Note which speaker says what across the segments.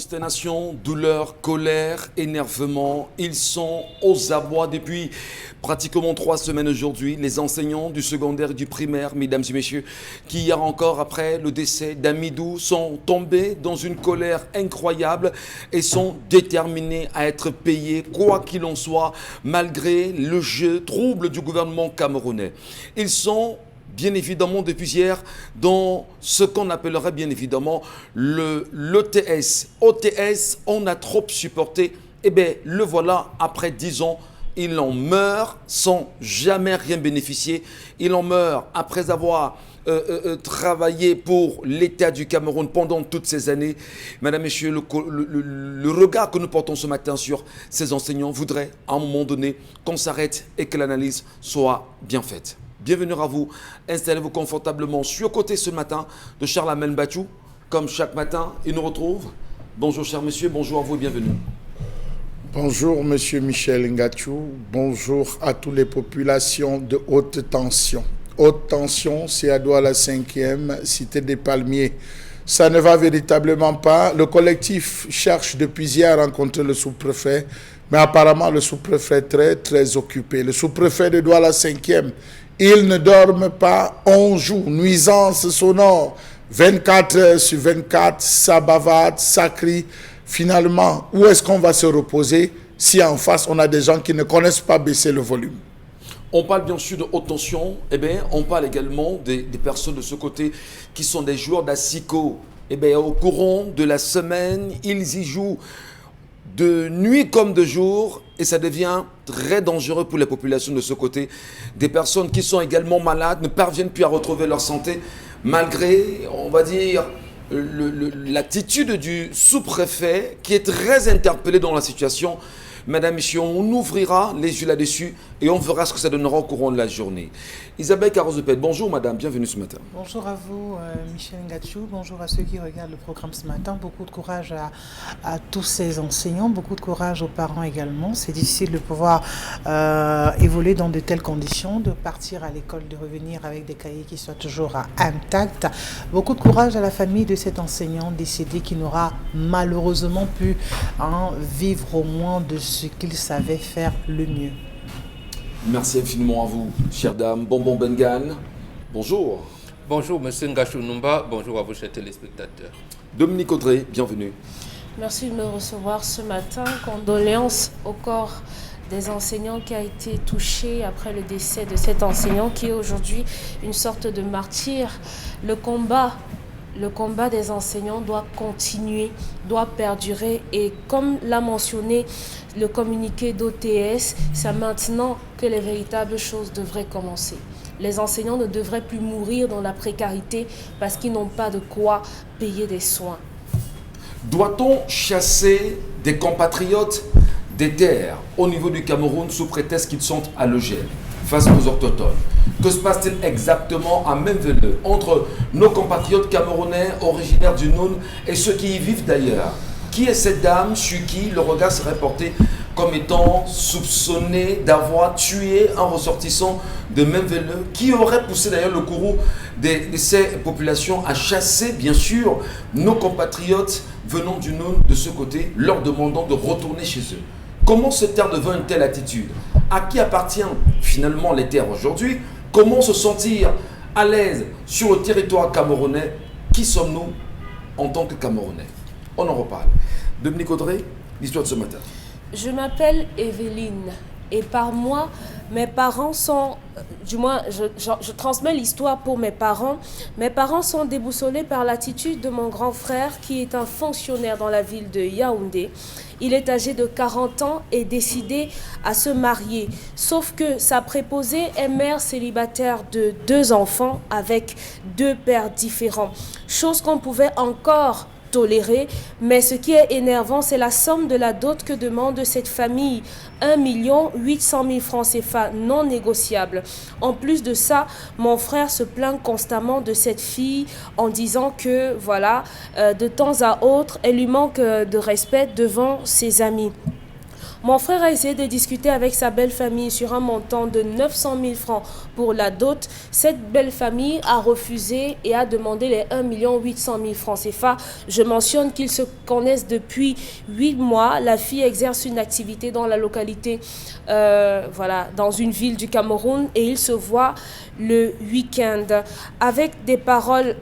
Speaker 1: consternation, douleur, colère, énervement, ils sont aux abois depuis pratiquement 3 semaines aujourd'hui. Les enseignants du secondaire et du primaire, mesdames et messieurs, qui hier encore, après le décès d'Amidou, sont tombés dans une colère incroyable et sont déterminés à être payés, quoi qu'il en soit, malgré le jeu trouble du gouvernement camerounais. Ils sont bien évidemment depuis hier dans ce qu'on appellerait bien évidemment l'ETS. OTS, on a trop supporté. Eh bien, le voilà, après 10 ans, il en meurt sans jamais rien bénéficier. Il en meurt après avoir travaillé pour l'État du Cameroun pendant toutes ces années. Madame, Messieurs, le regard que nous portons ce matin sur ces enseignants voudrait à un moment donné qu'on s'arrête et que l'analyse soit bien faite. Bienvenue à vous, installez-vous confortablement. Je suis aux côtés ce matin de Charles Amel Bachou. Comme chaque matin, il nous retrouve. Bonjour cher monsieur, bonjour à vous et bienvenue.
Speaker 2: Bonjour monsieur Michel Ngachou, bonjour à toutes les populations de haute tension. Haute tension, c'est à Douala 5e, cité des Palmiers. Ça ne va véritablement pas. Le collectif cherche depuis hier à rencontrer le sous-préfet, mais apparemment le sous-préfet est très occupé. Le sous-préfet de Douala 5e, ils ne dorment pas, on joue, nuisance sonore, 24 heures sur 24, ça bavarde, ça crie. Finalement, où est-ce qu'on va se reposer si en face, on a des gens qui ne connaissent pas baisser le volume?
Speaker 1: On parle bien sûr de haute tension, eh bien, on parle également des personnes de ce côté qui sont des joueurs d'Assico. Eh bien, au courant de la semaine, ils y jouent de nuit comme de jour et ça devient très dangereux pour les populations de ce côté. Des personnes qui sont également malades ne parviennent plus à retrouver leur santé malgré, on va dire, l'attitude du sous-préfet qui est très interpellé dans la situation. Madame, monsieur, on ouvrira les yeux là-dessus et on verra ce que ça donnera au courant de la journée. Isabelle Carozepet, bonjour madame, bienvenue ce matin.
Speaker 3: Bonjour à vous Michel Ngachou, bonjour à ceux qui regardent le programme ce matin. Beaucoup de courage à tous ces enseignants, beaucoup de courage aux parents également. C'est difficile de pouvoir évoluer dans de telles conditions, de partir à l'école, de revenir avec des cahiers qui soient toujours intacts. Beaucoup de courage à la famille de cet enseignant décédé qui n'aura malheureusement pu vivre au moins de ce qu'il savait faire le mieux.
Speaker 1: Merci infiniment à vous, chère dame. Bonbon Bengal, bonjour.
Speaker 4: Bonjour, monsieur Ngachou Numba. Bonjour à vous, chers téléspectateurs.
Speaker 1: Dominique Audrey, bienvenue.
Speaker 5: Merci de me recevoir ce matin. Condoléances au corps des enseignants qui a été touché après le décès de cet enseignant qui est aujourd'hui une sorte de martyr. Le combat des enseignants doit continuer, doit perdurer et comme l'a mentionné le communiqué d'OTS, c'est maintenant que les véritables choses devraient commencer. Les enseignants ne devraient plus mourir dans la précarité parce qu'ils n'ont pas de quoi payer des soins.
Speaker 1: Doit-on chasser des compatriotes des terres au niveau du Cameroun sous prétexte qu'ils sont allogés face aux autochtones? Que se passe-t-il exactement à Memvele entre nos compatriotes camerounais originaires du Noun et ceux qui y vivent d'ailleurs? Qui est cette dame sur qui le regard serait porté comme étant soupçonné d'avoir tué un ressortissant de Memvele, qui aurait poussé d'ailleurs le courroux de ces populations à chasser bien sûr nos compatriotes venant du Noun de ce côté, leur demandant de retourner chez eux? Comment se taire devant une telle attitude? À qui appartient finalement les terres aujourd'hui? Comment se sentir à l'aise sur le territoire camerounais? Qui sommes-nous en tant que Camerounais? On en reparle. Dominique Audrey, l'histoire de ce matin.
Speaker 5: Je m'appelle Evelyne et par moi, mes parents sont, du moins je transmets l'histoire pour mes parents. Mes parents sont déboussolés par l'attitude de mon grand frère qui est un fonctionnaire dans la ville de Yaoundé. Il est âgé de 40 ans et décidé à se marier. Sauf que sa préposée est mère célibataire de 2 enfants avec 2 pères différents. Chose qu'on pouvait encore tolérer, mais ce qui est énervant, c'est la somme de la dot que demande cette famille, 1 800 000 francs CFA non négociables. En plus de ça, mon frère se plaint constamment de cette fille en disant que, voilà, de temps à autre, elle lui manque de respect devant ses amis. Mon frère a essayé de discuter avec sa belle famille sur un montant de 900 000 francs pour la dot. Cette belle famille a refusé et a demandé les 1 800 000 francs CFA. Je mentionne qu'ils se connaissent depuis 8 mois. La fille exerce une activité dans la localité, dans une ville du Cameroun, et ils se voient le week-end. Avec des paroles,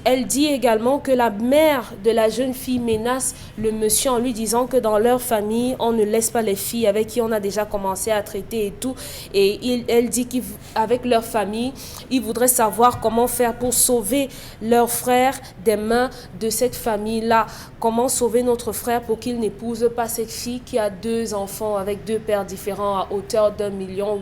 Speaker 5: elle dit également que la mère de la jeune fille menace le monsieur en lui disant que dans leur famille, on ne laisse pas les filles avec qui on a déjà commencé à traiter et tout. Et elle dit qu'avec leur famille, ils voudraient savoir comment faire pour sauver leur frère des mains de cette famille-là. Comment sauver notre frère pour qu'il n'épouse pas cette fille qui a 2 enfants avec 2 pères différents à hauteur d'1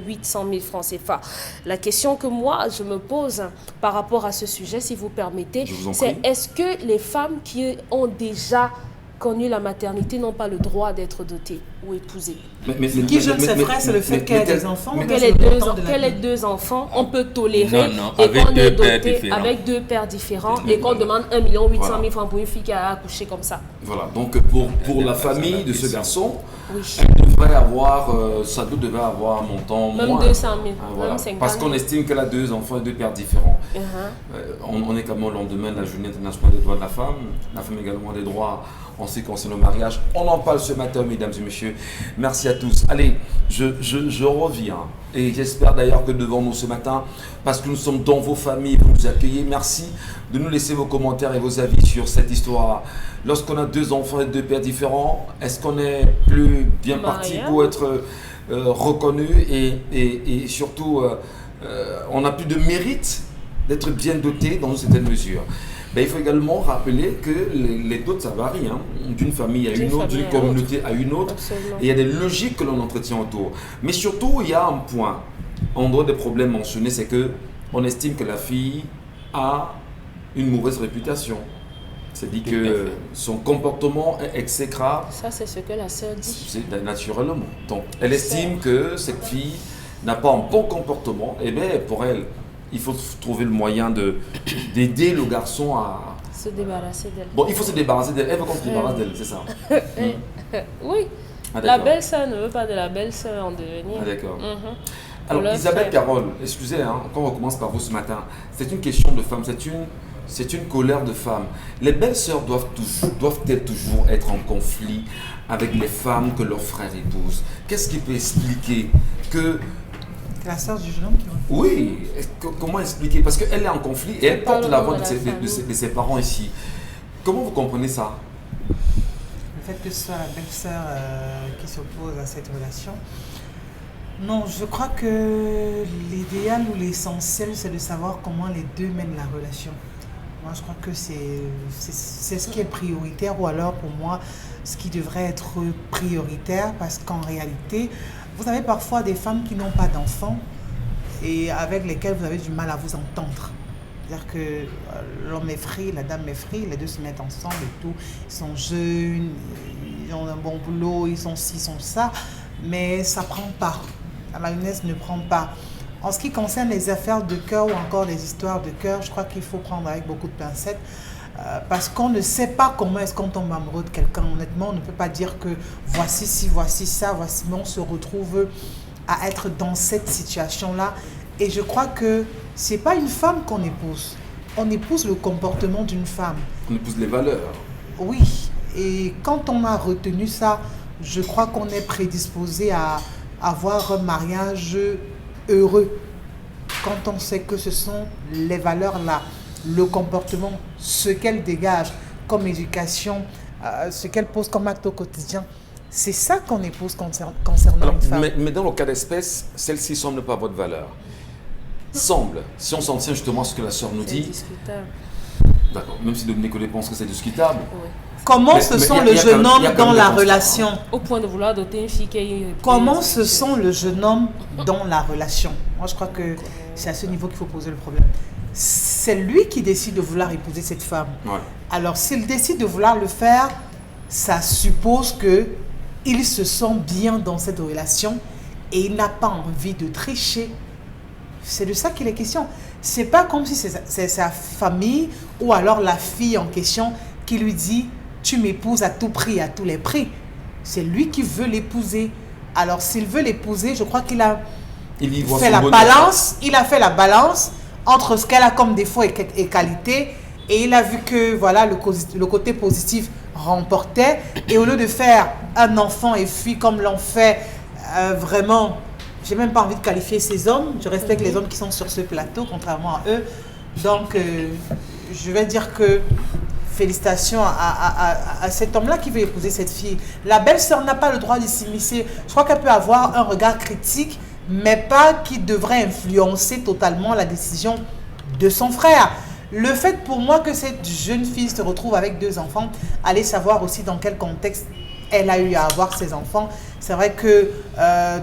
Speaker 5: 800 000 francs CFA. La question que moi, je me pose par rapport à ce sujet, si vous permettez, c'est est-ce que les femmes qui ont déjà connu la maternité n'ont pas le droit d'être dotées ou épousées?
Speaker 3: Ce qui gêne ses frères, c'est le fait qu'elle ait des enfants.
Speaker 5: Qu'elle ait 2 enfants, on peut tolérer.
Speaker 4: Non,
Speaker 5: et
Speaker 4: avec
Speaker 5: qu'on est
Speaker 4: 2 pères
Speaker 5: doté
Speaker 4: différents.
Speaker 5: avec 2 pères différents et qu'on demande 1 800 000 francs pour une fille qui a accouché comme ça.
Speaker 1: Voilà, donc pour la famille de ce garçon,
Speaker 5: Oui.
Speaker 1: elle devrait avoir, sa dot devait avoir un montant
Speaker 5: Même
Speaker 1: moins.
Speaker 5: 200 000,
Speaker 1: Voilà.
Speaker 5: même 50 000.
Speaker 1: Parce qu'on estime qu'elle a 2 enfants et 2 pères différents. On est quand même au lendemain de la journée internationale des droits de la femme. La femme également a des droits en ce qui concerne le mariage. On en parle ce matin, mesdames et messieurs. Merci à tous. Allez, je reviens. Et j'espère d'ailleurs que devant nous ce matin, parce que nous sommes dans vos familles, vous nous accueillez. Merci de nous laisser vos commentaires et vos avis sur cette histoire. Lorsqu'on a 2 enfants et 2 pères différents, est-ce qu'on est plus bien parti pour être reconnu et surtout, on a plus de mérite d'être bien doté dans une certaine mesure? Ben, il faut également rappeler que les dots, ça varie, hein, d'une famille à une autre, d'une communauté à une autre.
Speaker 5: Absolument.
Speaker 1: Et il y a des logiques que l'on entretient autour. Mais surtout, il y a un point, en dehors des problèmes mentionnés, c'est qu'on estime que la fille a une mauvaise réputation. C'est-à-dire que son comportement est exécrable.
Speaker 5: Ça, c'est ce que la sœur dit.
Speaker 1: C'est naturellement. Donc, elle estime que cette fille n'a pas un bon comportement. Et bien, pour elle, il faut trouver le moyen d'aider le garçon à
Speaker 5: se débarrasser d'elle.
Speaker 1: Bon, il faut se débarrasser d'elle. Elle veut qu'on se débarrasse d'elle, c'est ça?
Speaker 5: Oui. La belle-sœur ne veut pas de la belle-sœur en devenir.
Speaker 1: Ah, d'accord. Alors, Isabelle Carole, excusez, hein, quand on commence par vous ce matin, c'est une question de femme, c'est une colère de femme. Les belles-sœurs doivent-elles toujours être en conflit avec les femmes que leurs frères épousent? Qu'est-ce qui peut expliquer que
Speaker 3: la sœur du jeune homme qui refuse.
Speaker 1: Oui, comment expliquer? Parce qu'elle est en conflit et elle porte la voix de ses parents ici. Comment vous comprenez ça?
Speaker 3: Le fait que ce soit la belle-sœur qui s'oppose à cette relation. Non, je crois que l'idéal ou l'essentiel, c'est de savoir comment les deux mènent la relation. Moi, je crois que c'est ce qui est prioritaire, ou alors pour moi, ce qui devrait être prioritaire, parce qu'en réalité, vous avez parfois des femmes qui n'ont pas d'enfants et avec lesquelles vous avez du mal à vous entendre. C'est-à-dire que l'homme est free, la dame est free, les deux se mettent ensemble et tout. Ils sont jeunes, ils ont un bon boulot, ils sont ci, ils sont ça, mais ça ne prend pas. La jeunesse ne prend pas. En ce qui concerne les affaires de cœur ou encore les histoires de cœur, je crois qu'il faut prendre avec beaucoup de pincettes. Parce qu'on ne sait pas comment est-ce qu'on tombe amoureux de quelqu'un. Honnêtement, on ne peut pas dire que voici ci, voici ça, voici. Mais on se retrouve à être dans cette situation-là. Et je crois que ce n'est pas une femme qu'on épouse. On épouse le comportement d'une femme.
Speaker 1: On épouse les valeurs.
Speaker 3: Oui. Et quand on a retenu ça, je crois qu'on est prédisposé à avoir un mariage heureux. Quand on sait que ce sont les valeurs-là, le comportement, ce qu'elle dégage comme éducation, ce qu'elle pose comme acte au quotidien, c'est ça qu'on épouse concernant une femme.
Speaker 1: Mais dans le cas d'espèce, celle-ci ne semble pas votre valeur. Semble, si on s'en tient justement à ce que la sœur nous dit.
Speaker 5: C'est discutable.
Speaker 1: D'accord, même si Dominique Collet pense que c'est discutable.
Speaker 5: Oui.
Speaker 3: Comment se sent le jeune homme dans la relation?
Speaker 5: Au point de vouloir doter une fille qui est...
Speaker 3: Comment se sent le jeune homme dans la relation? Moi, je crois que c'est à ce niveau qu'il faut poser le problème. C'est lui qui décide de vouloir épouser cette femme.
Speaker 1: Ouais.
Speaker 3: Alors, s'il décide de vouloir le faire, ça suppose qu'il se sent bien dans cette relation et il n'a pas envie de tricher. C'est de ça qu'il est question. C'est pas comme si c'est sa famille ou alors la fille en question qui lui dit « tu m'épouses à tout prix, à tous les prix ». C'est lui qui veut l'épouser. Alors s'il veut l'épouser, je crois qu'il a
Speaker 1: fait la
Speaker 3: balance. Il a fait la balance entre ce qu'elle a comme défaut et qualité, et il a vu que voilà le côté positif remportait, et au lieu de faire un enfant et fille comme l'ont fait vraiment, j'ai même pas envie de qualifier ces hommes, je respecte les hommes qui sont sur ce plateau contrairement à eux, donc je vais dire que félicitations à cet homme-là qui veut épouser cette fille. La belle-sœur n'a pas le droit de s'immiscer. Je crois qu'elle peut avoir un regard critique, mais pas qui devrait influencer totalement la décision de son frère. Le fait pour moi que cette jeune fille se retrouve avec 2 enfants, allez savoir aussi dans quel contexte elle a eu à avoir ses enfants. C'est vrai que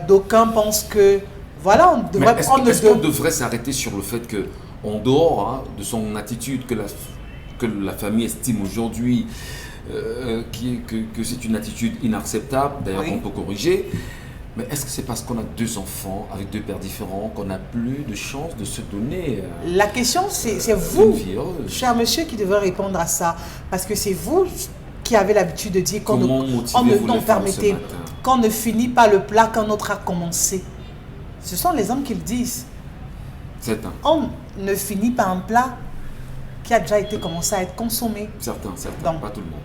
Speaker 3: d'aucuns pensent que voilà, on devrait...
Speaker 1: Est-ce qu'on devrait s'arrêter sur le fait que, en dehors de son attitude que la famille estime aujourd'hui que c'est une attitude inacceptable, d'ailleurs qu'on peut corriger, mais est-ce que c'est parce qu'on a 2 enfants avec 2 pères différents qu'on n'a plus de chance de se donner
Speaker 3: La question, c'est vous, cher monsieur, qui devez répondre à ça, parce que c'est vous qui avez l'habitude de dire qu'on ne finit pas le plat qu'un autre a commencé. Ce sont les hommes qui le disent. On ne finit pas un plat qui a déjà été commencé à être consommé.
Speaker 1: Certains,
Speaker 3: donc,
Speaker 1: pas tout le monde.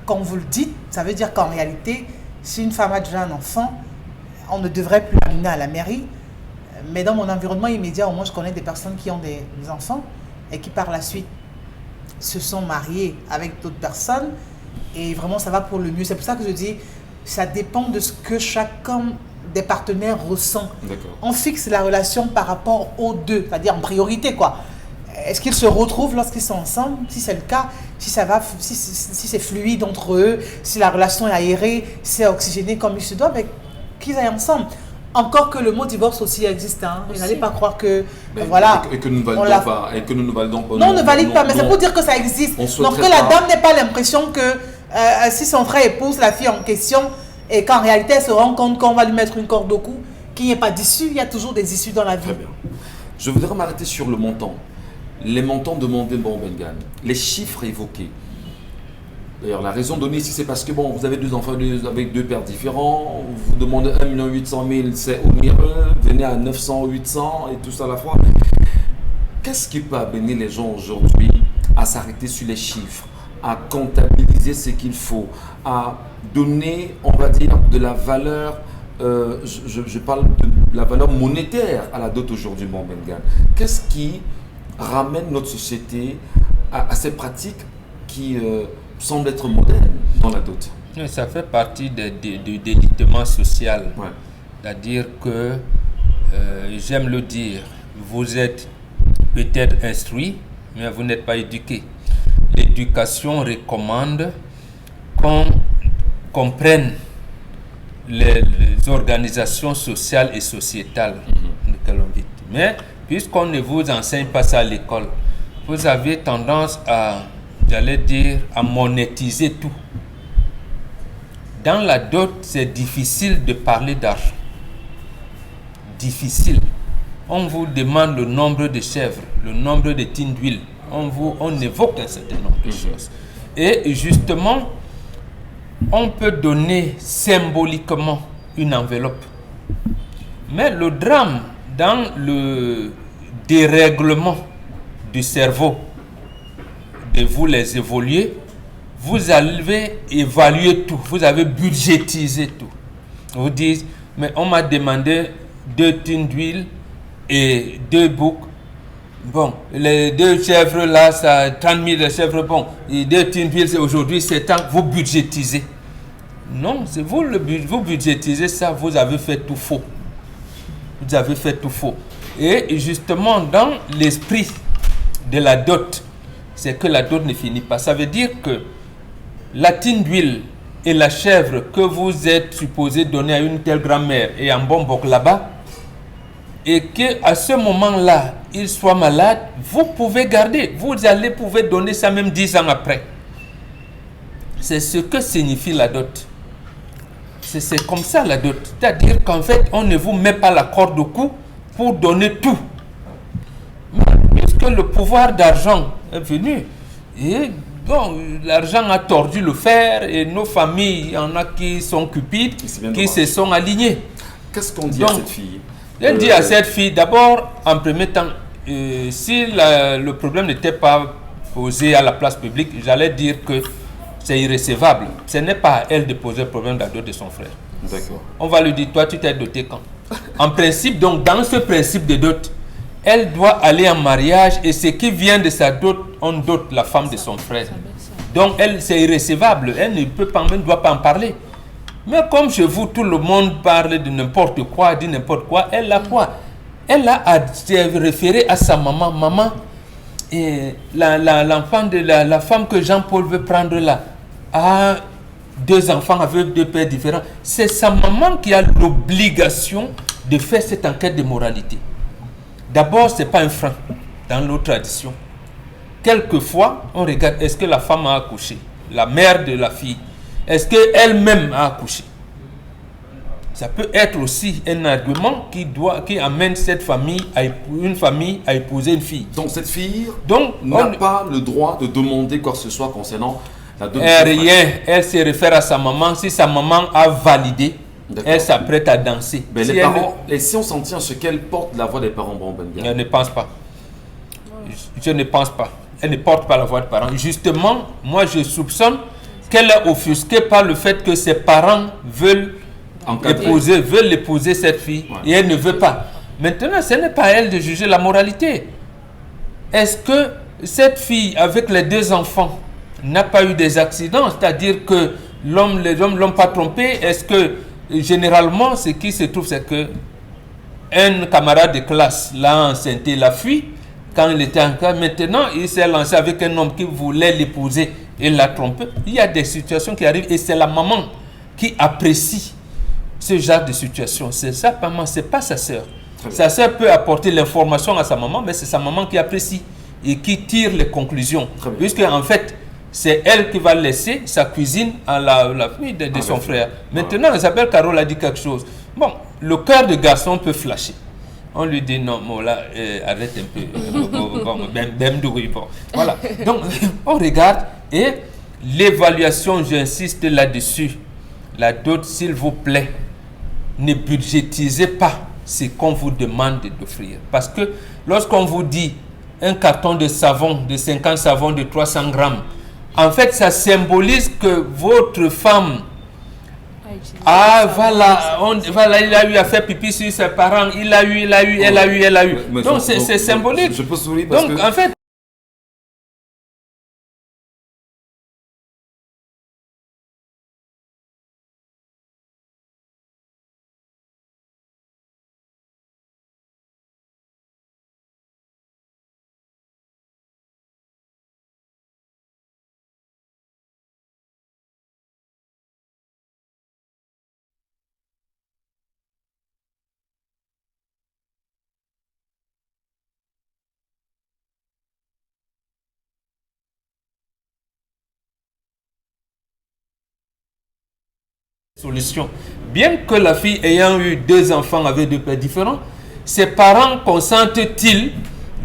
Speaker 3: Quand vous le dites, ça veut dire qu'en réalité, si une femme a déjà un enfant, on ne devrait plus l'amener à la mairie. Mais dans mon environnement immédiat, au moins, je connais des personnes qui ont des enfants et qui par la suite se sont mariées avec d'autres personnes. Et vraiment, ça va pour le mieux. C'est pour ça que je dis, ça dépend de ce que chacun des partenaires ressent. On fixe la relation par rapport aux 2, c'est-à-dire en priorité, quoi. Est-ce qu'ils se retrouvent lorsqu'ils sont ensemble? Si c'est le cas, si ça va, si c'est fluide entre eux, si la relation est aérée, si c'est oxygéné comme il se doit, ben, qu'ils aillent ensemble. Encore que le mot divorce aussi existe. Hein. Vous n'allez pas croire que voilà.
Speaker 1: Et que nous ne validons pas. Et que nous ne validons pas.
Speaker 3: Non, on ne valide pas, mais c'est pour dire que ça existe. Donc que la dame n'ait pas l'impression que si son frère épouse la fille en question et qu'en réalité elle se rend compte qu'on va lui mettre une corde au cou, qu'il n'y ait pas d'issue, il y a toujours des issues dans la vie.
Speaker 1: Très bien. Je voudrais m'arrêter sur le montant. Les montants demandés par Bengan, les chiffres évoqués. D'ailleurs, la raison donnée ici, c'est parce que vous avez 2 enfants avec 2 pères différents, vous demandez 1 800 000, c'est onéreux, venez à 900, 800 et tout ça à la fois. Qu'est-ce qui peut amener les gens aujourd'hui à s'arrêter sur les chiffres, à comptabiliser ce qu'il faut, à donner, on va dire, de la valeur, je parle de la valeur monétaire à la dot aujourd'hui, Bengan. Qu'est-ce qui ramène notre société à ces pratiques qui semblent être modernes dans la dot?
Speaker 4: Ça fait partie de l'évitement social. Ouais. C'est-à-dire que, j'aime le dire, vous êtes peut-être instruit, mais vous n'êtes pas éduqué. L'éducation recommande qu'on comprenne les organisations sociales et sociétales que l'on vit. Mais puisqu'on ne vous enseigne pas ça à l'école, vous avez tendance à, j'allais dire, à monétiser tout. Dans la dot, c'est difficile de parler d'argent. Difficile. On vous demande le nombre de chèvres, le nombre de tines d'huile. On évoque un certain nombre de choses. Et justement, on peut donner symboliquement une enveloppe. Mais le drame, dans le dérèglement du cerveau de vous les évoluer, vous avez évalué tout, vous avez budgétisé tout. Vous dites, mais on m'a demandé 2 tines d'huile et 2 boucs. Bon, les 2 chèvres là, ça 30 000 de chèvres, bon, et 2 tines d'huile, c'est aujourd'hui, c'est temps, vous budgétisez. Non, c'est vous, vous budgétisez ça, vous avez fait tout faux. Vous avez fait tout faux. Et justement, dans l'esprit de la dot, c'est que la dot ne finit pas. Ça veut dire que la tine d'huile et la chèvre que vous êtes supposé donner à une telle grand-mère et un bon boc là-bas, et qu'à ce moment-là, il soit malade, vous pouvez garder. Vous allez pouvoir donner ça même 10 ans après. C'est ce que signifie la dot. C'est comme ça la dot. C'est-à-dire qu'en fait, on ne vous met pas la corde au cou pour donner tout. Mais puisque le pouvoir d'argent est venu, et bon, l'argent a tordu le fer, et nos familles, il y en a qui sont cupides, qui se sont alignés.
Speaker 1: Qu'est-ce qu'on dit à cette fille?
Speaker 4: Je dis à cette fille, d'abord, en premier temps, si le problème n'était pas posé à la place publique, j'allais dire que c'est irrécevable. Ce n'est pas à elle de poser le problème de la dot de son frère.
Speaker 1: D'accord.
Speaker 4: On va lui dire, toi, tu t'es doté quand? En principe, donc, dans ce principe de dot, elle doit aller en mariage et ce qui vient de sa dot, on dote la femme de son frère. Donc, elle, c'est irrécevable. Elle ne peut pas, elle ne doit pas en parler. Mais comme chez vous, tout le monde parle de n'importe quoi, dit n'importe quoi, elle a quoi? Elle a à se référer à sa maman. Maman, et l'enfant de la femme que Jean-Paul veut prendre là a 2 enfants avec 2 pères différents. C'est sa maman qui a l'obligation de faire cette enquête de moralité. D'abord, ce n'est pas un frein dans nos traditions. Quelquefois, on regarde, est-ce que la femme a accouché? La mère de la fille, est-ce qu'elle-même a accouché? Ça peut être aussi un argument qui amène cette famille une famille à épouser une fille.
Speaker 1: Donc cette fille
Speaker 4: Donc,
Speaker 1: n'a pas le droit de demander quoi que ce soit concernant la dot de son
Speaker 4: rien,
Speaker 1: frère.
Speaker 4: elle se réfère à sa maman. Si sa maman a validé, elle s'apprête à danser.
Speaker 1: Mais
Speaker 4: Si
Speaker 1: les
Speaker 4: elle
Speaker 1: parents, et si on s'en tient à ce qu'elle porte la voix des parents, bon, ben bien.
Speaker 4: Je ne pense pas. Je ne pense pas. Elle ne porte pas la voix des parents. Justement, moi je soupçonne qu'elle est offusquée par le fait que ses parents veulent épouser cette fille, et elle ne veut pas. Maintenant, ce n'est pas à elle de juger la moralité. Est-ce que cette fille, avec les 2 enfants, n'a pas eu des accidents? C'est-à-dire que l'homme l'ont pas trompé? Est-ce que, généralement, ce qui se trouve, c'est que un camarade de classe l'a enceinté, l'a fui, quand il était en cas. Maintenant, il s'est lancé avec un homme qui voulait l'épouser et l'a trompé. Il y a des situations qui arrivent et c'est la maman qui apprécie ce genre de situation. C'est sa maman, c'est pas sa sœur. Sa sœur peut apporter l'information à sa maman, mais c'est sa maman qui apprécie et qui tire les conclusions. Puisque en fait, c'est elle qui va laisser sa cuisine à la fille de son frère. Maintenant, Isabelle Carole a dit quelque chose. Bon, le cœur de garçon peut flasher. On lui dit non, bon là, arrête un peu. Voilà. Donc, on regarde et l'évaluation, j'insiste là-dessus. La dot, s'il vous plaît, ne budgétisez pas ce qu'on vous demande d'offrir. Parce que lorsqu'on vous dit un carton de savon, de 50 savons de 300 grammes, en fait, ça symbolise que votre femme, voilà, il a eu à faire pipi sur ses parents, elle a eu. Donc, c'est symbolique.
Speaker 1: Je peux sourire parce
Speaker 4: donc,
Speaker 1: que...
Speaker 4: en fait, solution. Bien que la fille ayant eu 2 enfants avec 2 pères différents, ses parents consentent-ils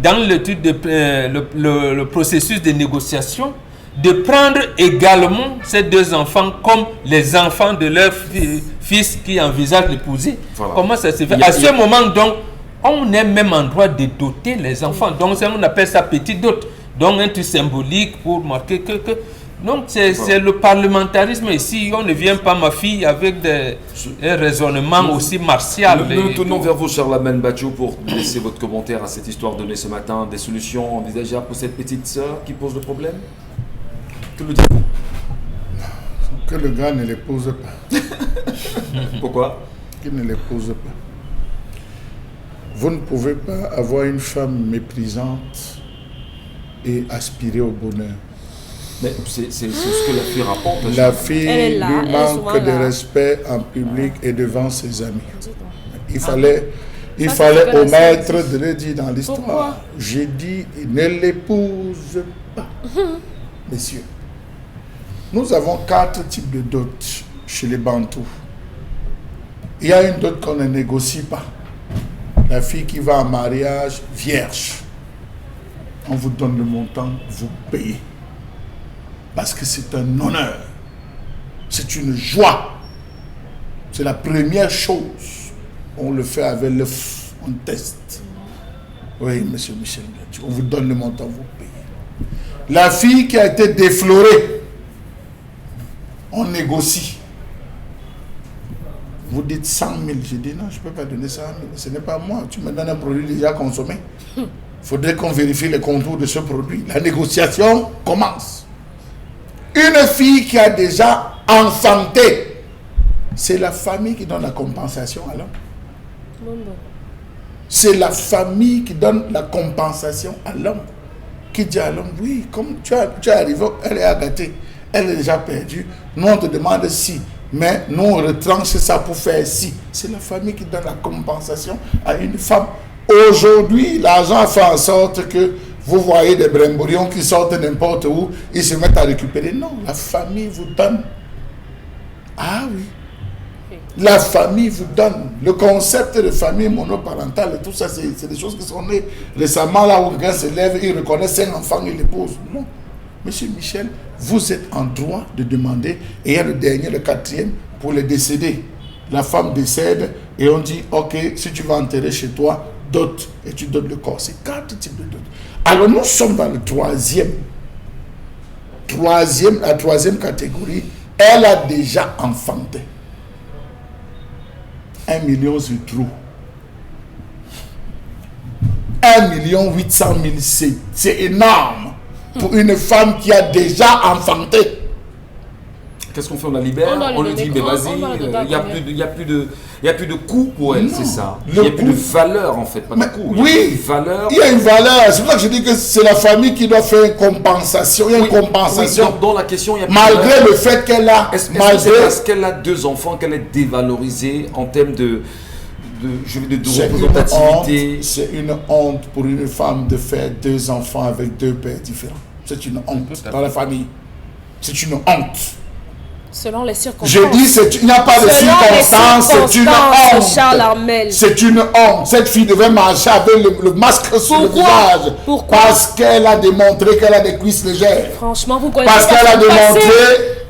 Speaker 4: dans le processus de négociation de prendre également ces 2 enfants comme les enfants de leur fils qui envisagent d'épouser? Voilà. Comment ça se fait? À ce moment, donc, on est même en droit de doter les enfants. Donc, on appelle ça petite dot. Donc, un truc symbolique pour marquer que donc, c'est le parlementarisme ici. On ne vient pas, ma fille, avec un raisonnement aussi martial.
Speaker 1: Nous tournons vers vous, cher Lamine Bachou, pour laisser votre commentaire à cette histoire donnée ce matin. Des solutions envisageables pour cette petite sœur qui pose le problème? Que le dites-vous?
Speaker 2: Que le gars ne les pose pas.
Speaker 1: Pourquoi?
Speaker 2: Qu'il ne les pose pas. Vous ne pouvez pas avoir une femme méprisante et aspirer au bonheur.
Speaker 1: Mais c'est ce que la fille rapporte.
Speaker 2: La fille lui manque de respect en public et devant ses amis. Il fallait au maître de le dire dans l'histoire. J'ai dit, ne l'épouse pas. Messieurs, nous avons 4 types de dot chez les Bantous. Il y a une dot qu'on ne négocie pas. La fille qui va en mariage vierge. On vous donne le montant, vous payez. Parce que c'est un honneur. C'est une joie. C'est la première chose. on le fait avec l'œuf, on teste. Oui, monsieur Michel Ngatou, on vous donne le montant, vous payez. La fille qui a été déflorée, on négocie. Vous dites 100 000. J'ai dit non, je ne peux pas donner 100 000. Ce n'est pas moi. Tu me donnes un produit déjà consommé. Il faudrait qu'on vérifie les contours de ce produit. La négociation commence. Une fille qui a déjà enfanté, c'est la famille qui donne la compensation à l'homme. C'est la famille qui donne la compensation à l'homme. Qui dit à l'homme, oui, comme tu es arrivé, elle est agatée, elle est déjà perdue. Nous, on te demande si. Mais nous, on retranche ça pour faire si. C'est la famille qui donne la compensation à une femme. Aujourd'hui, l'argent a fait en sorte que vous voyez des brimborions qui sortent n'importe où, ils se mettent à récupérer. Non, la famille vous donne. Ah oui. La famille vous donne. Le concept de famille monoparentale, tout ça, c'est des choses qui sont nées récemment, là où quelqu'un se lève, il reconnaît 5 enfants, il les pose. Non. Monsieur Michel, vous êtes en droit de demander, et il y a le dernier, le 4e, pour les décédés. La femme décède et on dit, ok, si tu vas enterrer chez toi, dote, et tu dotes le corps. C'est 4 types de dot. Alors nous sommes dans le 3e. La 3e catégorie, elle a déjà enfanté. 1 million sur trou. 1,8 million, c'est énorme pour une femme qui a déjà enfanté.
Speaker 1: Qu'est-ce qu'on fait? On la libère, on lui dit, mais vas-y, il n'y a plus de coût pour elle, c'est ça. Il n'y a plus de valeur en fait, pas de coût.
Speaker 2: Oui, il y a une valeur. C'est pour ça que je dis que c'est la famille qui doit faire une compensation. Il y a une compensation.
Speaker 1: Oui, dans la question, il y a
Speaker 2: malgré le fait qu'elle a...
Speaker 1: Est-ce qu'elle a 2 enfants, qu'elle est dévalorisée en termes de représentativité?
Speaker 2: C'est une honte pour une femme de faire 2 enfants avec 2 pères différents. C'est une honte dans la famille. C'est une honte.
Speaker 5: Selon les circonstances.
Speaker 2: Je dis, il n'y a pas de circonstances, c'est une honte.
Speaker 5: Charles Armel.
Speaker 2: C'est une honte. Cette fille devait marcher avec le masque sur le visage.
Speaker 5: Pourquoi?
Speaker 2: Parce qu'elle a démontré qu'elle a des cuisses légères.
Speaker 5: Franchement, vous connaissez
Speaker 2: parce qu'elle a démontré.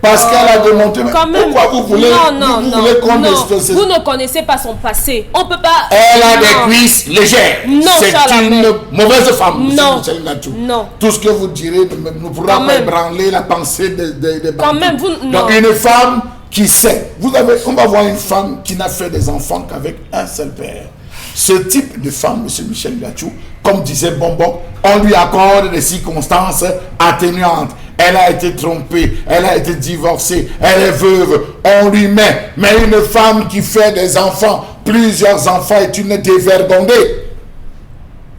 Speaker 2: Parce qu'elle a démontré.
Speaker 5: Quand même.
Speaker 2: Pourquoi vous voulez
Speaker 5: vous ne connaissez pas son passé. On peut pas.
Speaker 2: Elle a des cuisses légères.
Speaker 5: Non,
Speaker 2: c'est une mauvaise femme.
Speaker 5: Non.
Speaker 2: Tout ce que vous direz ne pourra pas ébranler la pensée des
Speaker 5: quand même, vous.
Speaker 2: Donc une femme qui sait. On va voir une femme qui n'a fait des enfants qu'avec un seul père. Ce type de femme, M. Michel Ngatou, comme disait Bonbon, on lui accorde des circonstances atténuantes. Elle a été trompée, elle a été divorcée, elle est veuve, on lui met. Mais une femme qui fait des enfants, plusieurs enfants, est une dévergondée.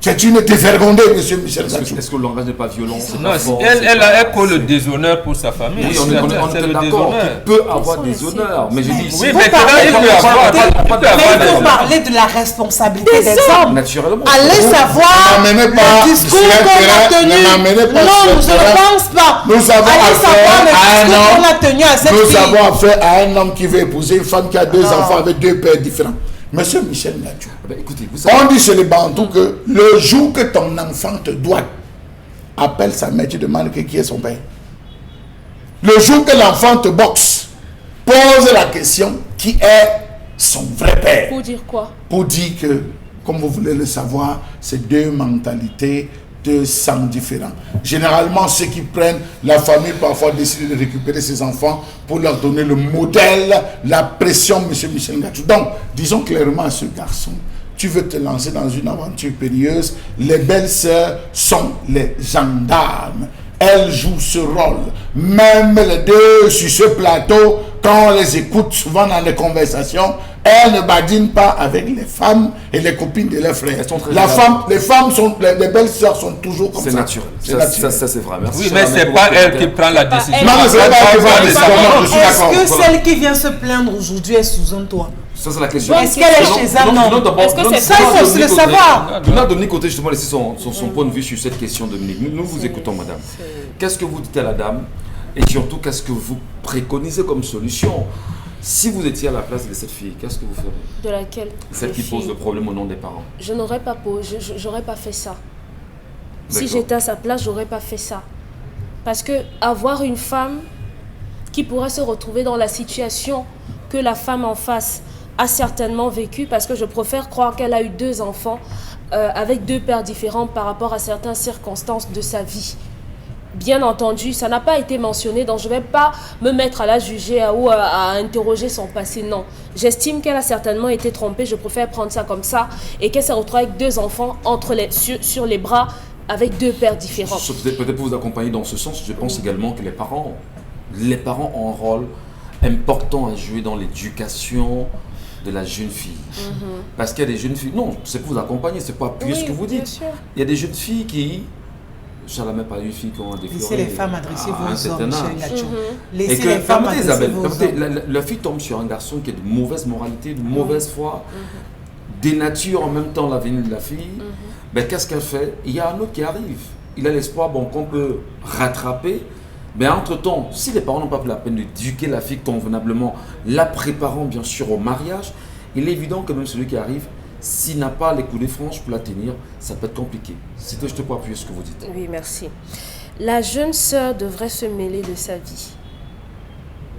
Speaker 2: C'est une dévergondée, monsieur Michel Ngatou.
Speaker 1: Est-ce que le langage n'est pas violent?
Speaker 4: Non, elle colle le déshonneur pour sa famille.
Speaker 1: Oui, on est d'accord qu'il peut avoir des honneurs. Mais je dis ici...
Speaker 4: Oui, mais il
Speaker 3: faut parler de la responsabilité des hommes.
Speaker 1: Naturellement.
Speaker 3: Allez savoir le discours qu'on a tenu. Non, je ne pense pas.
Speaker 2: Nous avons
Speaker 3: affaire
Speaker 2: à un homme qui veut épouser une femme qui a 2 enfants avec 2 pères différents. Monsieur Michel Ngatou,
Speaker 1: écoutez,
Speaker 2: on dit chez les Bantous que le jour que ton enfant te doit, appelle sa mère, tu demandes qui est son père. Le jour que l'enfant te boxe, pose la question qui est son vrai père.
Speaker 5: Pour dire quoi?
Speaker 2: Pour dire que, comme vous voulez le savoir, c'est 2 mentalités, 2 sangs différents. Généralement, ceux qui prennent la famille parfois décident de récupérer ses enfants pour leur donner le modèle, la pression, monsieur Michel Ngatou. Donc, disons clairement à ce garçon, tu veux te lancer dans une aventure périlleuse, les belles-sœurs sont les gendarmes. Elles jouent ce rôle. Même les 2 sur ce plateau, quand on les écoute souvent dans les conversations, elles ne badinent pas avec les femmes et les copines de leurs frères. Les belles-sœurs sont toujours comme ça.
Speaker 1: C'est naturel. Ça c'est vrai. Merci.
Speaker 4: Oui, mais c'est pas elle qui prend la décision.
Speaker 2: Non, c'est pas elle qui prend la décision.
Speaker 3: Est-ce que celle qui vient se plaindre aujourd'hui est sous un toit?
Speaker 1: Ça c'est la question.
Speaker 3: Est-ce qu'elle est chez un homme?
Speaker 5: Est-ce que c'est
Speaker 3: ça, il faut le savoir.
Speaker 1: On a Dominique Côté justement laisser son point de vue sur cette question, Dominique. Nous vous écoutons, madame. Qu'est-ce que vous dites à la dame? Et surtout, qu'est-ce que vous préconisez comme solution? Si vous étiez à la place de cette fille, qu'est-ce que vous feriez?
Speaker 5: De laquelle?
Speaker 1: Celle qui pose le problème au nom des parents.
Speaker 5: Je n'aurais pas posé, j'aurais pas fait ça. Si j'étais à sa place, j'aurais pas fait ça. Parce que avoir une femme qui pourrait se retrouver dans la situation que la femme en face a certainement vécu, parce que je préfère croire qu'elle a eu 2 enfants avec 2 pères différents par rapport à certaines circonstances de sa vie. Bien entendu, ça n'a pas été mentionné, donc je ne vais pas me mettre à la juger ou à interroger son passé, non. J'estime qu'elle a certainement été trompée, je préfère prendre ça comme ça, et qu'elle s'est retrouvée avec 2 enfants sur les bras, avec 2 pères différents.
Speaker 1: Peut-être pour vous accompagner dans ce sens, je pense également que les parents ont un rôle important à jouer dans l'éducation de la jeune fille. Parce qu'il y a des jeunes filles, non, c'est pour vous accompagner, c'est pas appuyer ce que vous dites. Il y a des jeunes filles qui... Je ne même pas une fille qui ont des
Speaker 3: Laissez les femmes adresser vos hommes, Michel Ngatsou.
Speaker 1: Laissez les femmes adresser vos hommes. La fille tombe sur un garçon qui a de mauvaise moralité, de mauvaise foi, dénature en même temps l'avenir de la fille. Ben, qu'est-ce qu'elle fait? Il y a un autre qui arrive. Il a l'espoir qu'on peut rattraper. Mais entre-temps, si les parents n'ont pas pris la peine d'éduquer la fille convenablement, la préparant bien sûr au mariage, il est évident que même celui qui arrive, s'il n'a pas les coulées franches pour la tenir, ça peut être compliqué. Je te peux appuyer ce que vous dites.
Speaker 5: Oui, merci. La jeune sœur devrait se mêler de sa vie.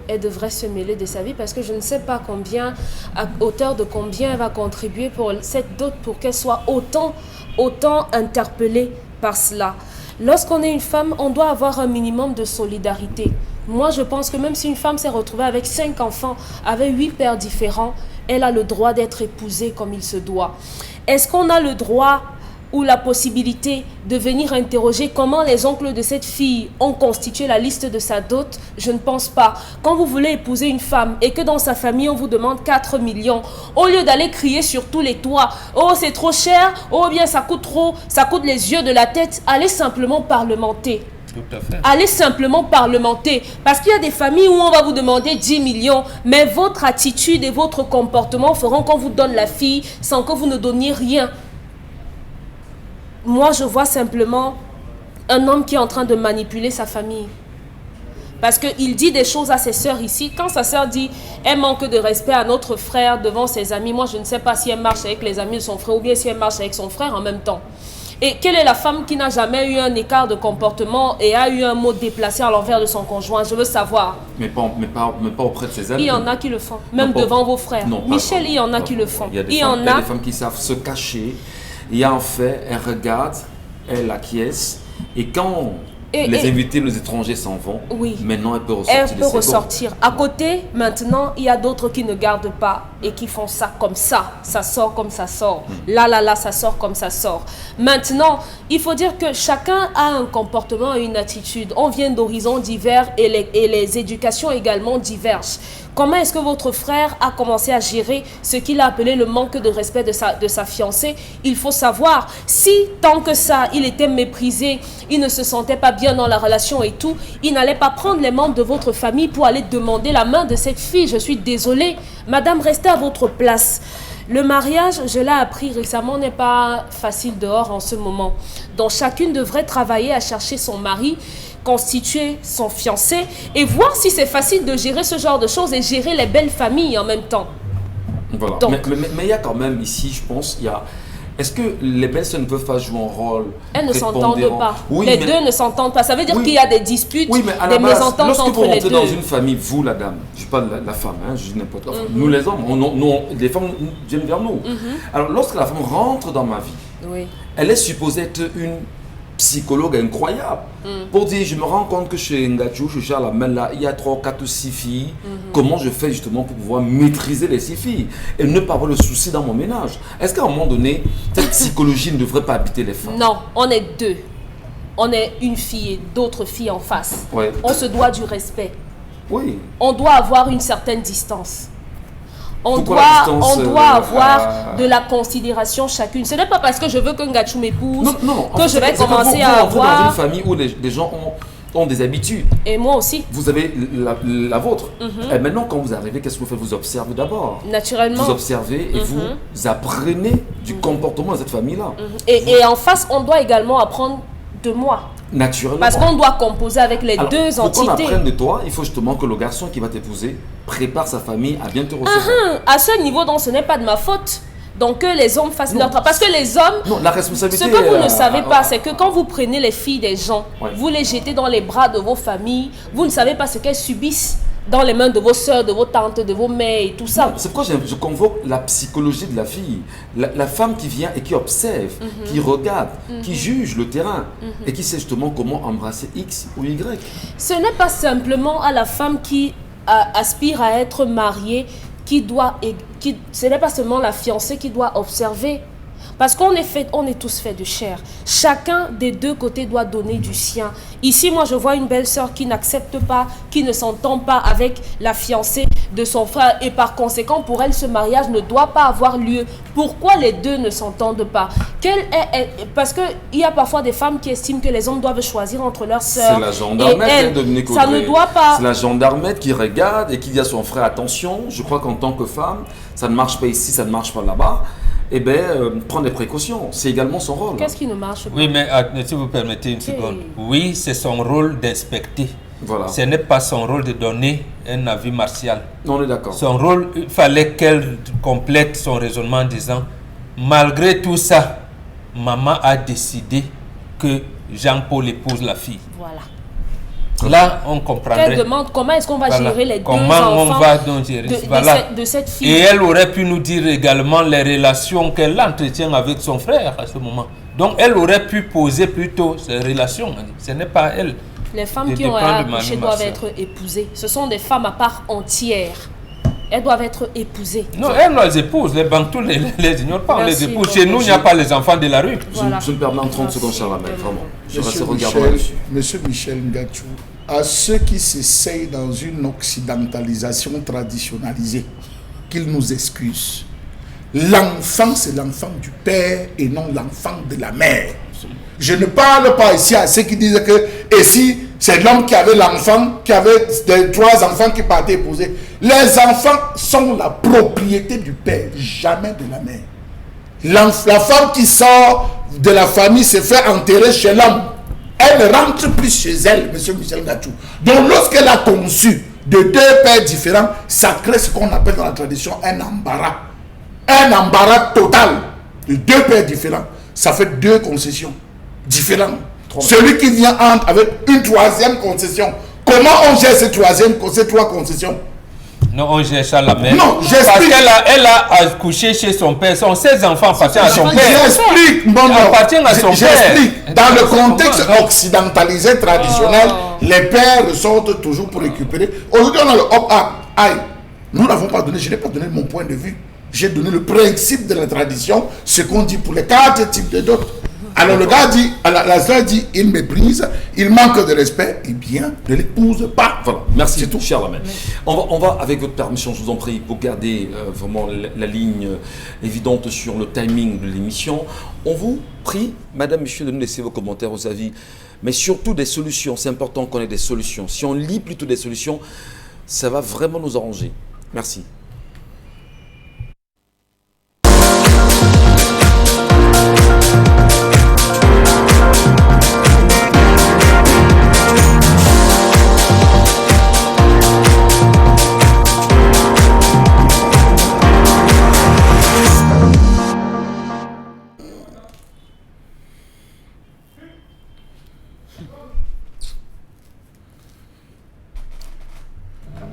Speaker 5: Elle devrait se mêler de sa vie parce que je ne sais pas combien, à hauteur de combien elle va contribuer pour cette dot pour qu'elle soit autant interpellée par cela. Lorsqu'on est une femme, on doit avoir un minimum de solidarité. Moi, je pense que même si une femme s'est retrouvée avec 5 enfants, avec 8 pères différents, elle a le droit d'être épousée comme il se doit. Est-ce qu'on a le droit ou la possibilité de venir interroger comment les oncles de cette fille ont constitué la liste de sa dot? Je ne pense pas. Quand vous voulez épouser une femme et que dans sa famille on vous demande 4 millions, au lieu d'aller crier sur tous les toits, oh c'est trop cher, oh bien ça coûte trop, ça coûte les yeux de la tête, allez simplement parlementer.
Speaker 4: Tout à fait.
Speaker 5: Allez simplement parlementer. Parce qu'il y a des familles où on va vous demander 10 millions, mais votre attitude et votre comportement feront qu'on vous donne la fille sans que vous ne donniez rien. Moi, je vois simplement un homme qui est en train de manipuler sa famille. Parce qu'il dit des choses à ses sœurs ici. Quand sa sœur dit « elle manque de respect à notre frère devant ses amis », moi, je ne sais pas si elle marche avec les amis de son frère ou bien si elle marche avec son frère en même temps. Et quelle est la femme qui n'a jamais eu un écart de comportement et a eu un mot déplacé à l'envers de son conjoint? Je veux savoir.
Speaker 1: Mais pas auprès de ses amis.
Speaker 5: Il y en a qui le font, même devant vos frères.
Speaker 1: Non,
Speaker 5: Michel, il y en a qui le font.
Speaker 1: Il y a des femmes qui savent se cacher. Et en fait, elles regardent, elles acquiescent. Et quand les invités, les étrangers s'en vont,
Speaker 5: oui,
Speaker 1: maintenant elle peut ressortir.
Speaker 5: Elle peut ressortir. À côté, maintenant, il y a d'autres qui ne gardent pas et qui font ça comme ça. Ça sort comme ça sort. Là, ça sort comme ça sort. Maintenant, il faut dire que chacun a un comportement et une attitude. On vient d'horizons divers et les éducations également divergent. Comment est-ce que votre frère a commencé à gérer ce qu'il a appelé le manque de respect de sa fiancée? Il faut savoir, si tant que ça, il était méprisé, il ne se sentait pas bien dans la relation et tout, il n'allait pas prendre les membres de votre famille pour aller demander la main de cette fille. Je suis désolée, madame, restez à votre place. Le mariage, je l'ai appris récemment, n'est pas facile dehors en ce moment. Donc chacune devrait travailler à chercher son mari, constituer son fiancé et voir si c'est facile de gérer ce genre de choses et gérer les belles familles en même temps.
Speaker 1: Voilà.
Speaker 5: Donc,
Speaker 1: mais il y a quand même ici, je pense, est-ce que les belles sœurs ne peuvent pas jouer un rôle?
Speaker 5: Elles ne s'entendent pas.
Speaker 1: Oui,
Speaker 5: les deux ne s'entendent pas. Ça veut dire qu'il y a des disputes,
Speaker 1: oui, mais à
Speaker 5: des
Speaker 1: la base,
Speaker 5: mésententes entre les deux.
Speaker 1: Lorsque vous rentrez dans une famille, vous, la dame, je ne dis pas la femme, je dis n'importe quoi. Nous, les hommes, les femmes viennent vers nous. Alors, lorsque la femme rentre dans ma vie,
Speaker 5: oui,
Speaker 1: elle est supposée être une psychologue incroyable pour dire, je me rends compte que chez Ngatsou, je gère la main là, il y a 3, 4 ou 6 filles, comment je fais justement pour pouvoir maîtriser les 6 filles et ne pas avoir le souci dans mon ménage? Est-ce qu'à un moment donné, cette psychologie ne devrait pas habiter les femmes?
Speaker 5: Non, on est deux. On est une fille et d'autres filles en face.
Speaker 1: Ouais.
Speaker 5: On se doit du respect.
Speaker 1: Oui.
Speaker 5: On doit avoir une certaine distance. On
Speaker 1: Pourquoi
Speaker 5: doit avoir de la considération chacune. Ce n'est pas parce que je veux que Ngatsou m'épouse que je vais commencer à avoir...
Speaker 1: dans une famille où les gens ont des habitudes.
Speaker 5: Et moi aussi.
Speaker 1: Vous avez la vôtre. Et maintenant, quand vous arrivez, qu'est-ce que vous faites? Vous observez d'abord.
Speaker 5: Naturellement.
Speaker 1: Vous observez et vous apprenez du comportement de cette famille-là.
Speaker 5: Et en face, on doit également apprendre de moi.
Speaker 1: Naturellement.
Speaker 5: Parce qu'on doit composer avec les deux entités.
Speaker 1: Pour qu'on apprenne de toi, il faut justement que le garçon qui va t'épouser prépare sa famille à bien te recevoir.
Speaker 5: À ce niveau, donc, ce n'est pas de ma faute. Donc que les hommes fassent leur travail. Parce que les hommes,
Speaker 1: non, la responsabilité,
Speaker 5: ce que vous ne savez pas, c'est que quand vous prenez les filles des gens, vous les jetez dans les bras de vos familles, vous ne savez pas ce qu'elles subissent dans les mains de vos soeurs, de vos tantes, de vos mères et tout ça.
Speaker 1: C'est pourquoi je convoque la psychologie de la fille. La femme qui vient et qui observe, qui regarde, qui juge le terrain et qui sait justement comment embrasser X ou Y.
Speaker 5: Ce n'est pas simplement à la femme qui aspire à être mariée ce n'est pas seulement la fiancée qui doit observer. Parce qu'on est tous faits de chair. Chacun des deux côtés doit donner du sien. Ici, moi, je vois une belle-sœur qui n'accepte pas, qui ne s'entend pas avec la fiancée de son frère. Et par conséquent, pour elle, ce mariage ne doit pas avoir lieu. Pourquoi les deux ne s'entendent pas? Parce qu'il y a parfois des femmes qui estiment que les hommes doivent choisir entre leurs sœurs.
Speaker 1: C'est la gendarmette, Dominique
Speaker 5: ça
Speaker 1: Audrey.
Speaker 5: ne doit pas.
Speaker 1: C'est la gendarmette qui regarde et qui dit à son frère, attention, je crois qu'en tant que femme, ça ne marche pas ici, ça ne marche pas là-bas. Eh bien, prendre des précautions, c'est également son rôle.
Speaker 5: Qu'est-ce qui ne marche pas?
Speaker 4: Oui, mais si vous permettez une seconde. Oui, c'est son rôle d'inspecter.
Speaker 1: Voilà.
Speaker 4: Ce n'est pas son rôle de donner un avis martial.
Speaker 1: On est d'accord.
Speaker 4: Son rôle, il fallait qu'elle complète son raisonnement en disant, malgré tout ça, maman a décidé que Jean-Paul épouse la fille.
Speaker 5: Voilà.
Speaker 4: Là, on comprendrait.
Speaker 5: Elle demande comment est-ce qu'on va gérer les deux
Speaker 4: comment
Speaker 5: enfants
Speaker 4: on va donc gérer
Speaker 5: de cette fille.
Speaker 4: Et elle aurait pu nous dire également les relations qu'elle entretient avec son frère à ce moment. Donc, elle aurait pu poser plutôt ces relations. Ce n'est pas elle.
Speaker 5: Les femmes qui ont accouché doivent être épousées. Ce sont des femmes à part entière. Elles doivent être épousées.
Speaker 4: Non, elles les épousent. Les Bantous les ignorent pas. On les épouse. Chez nous, il n'y a pas les enfants de la rue.
Speaker 5: Voilà.
Speaker 1: Je me permets en 30 secondes, Charlamagne, vraiment. Je reste
Speaker 2: Monsieur
Speaker 1: regardant
Speaker 2: Michel,
Speaker 1: là-dessus.
Speaker 2: Monsieur Michel Ngachou, à ceux qui s'essayent dans une occidentalisation traditionnalisée, qu'ils nous excusent. L'enfant, c'est l'enfant du père et non l'enfant de la mère. Je ne parle pas ici à ceux qui disent que ici, c'est l'homme qui avait l'enfant, qui avait des 3 enfants qui partaient épouser. Les enfants sont la propriété du père, jamais de la mère. La femme qui sort de la famille se fait enterrer chez l'homme. Elle ne rentre plus chez elle, monsieur Michel Ngachou. Donc lorsqu'elle a conçu de 2 pères différents, ça crée ce qu'on appelle dans la tradition un embarras. Un embarras total de 2 pères différents. Ça fait 2 concessions différentes. Celui qui vient entre avec une 3e concession. Comment on gère ces 3 concessions?
Speaker 4: Non, on gère ça la mère.
Speaker 2: Non,
Speaker 4: parce
Speaker 2: j'explique.
Speaker 4: qu'elle a accouché chez son père. Son 16 enfants appartiennent à son père.
Speaker 2: J'explique. Bon,
Speaker 4: appartient à son père.
Speaker 2: J'explique. Dans le contexte occidentalisé traditionnel, les pères ressortent toujours pour récupérer. Aujourd'hui, on a le hop-up. Aïe. Nous n'avons pas donné, je n'ai pas donné mon point de vue. J'ai donné le principe de la tradition, ce qu'on dit pour les 4 types de dot. Alors le gars dit, la soeur dit, il méprise, il manque de respect, eh bien, ne l'épouse pas.
Speaker 1: Voilà, merci. C'est tout, cher Lamène. On va, avec votre permission, je vous en prie, pour garder vraiment la ligne évidente sur le timing de l'émission. On vous prie, madame, monsieur, de nous laisser vos commentaires, vos avis, mais surtout des solutions. C'est important qu'on ait des solutions. Si on lit plutôt des solutions, ça va vraiment nous arranger. Merci.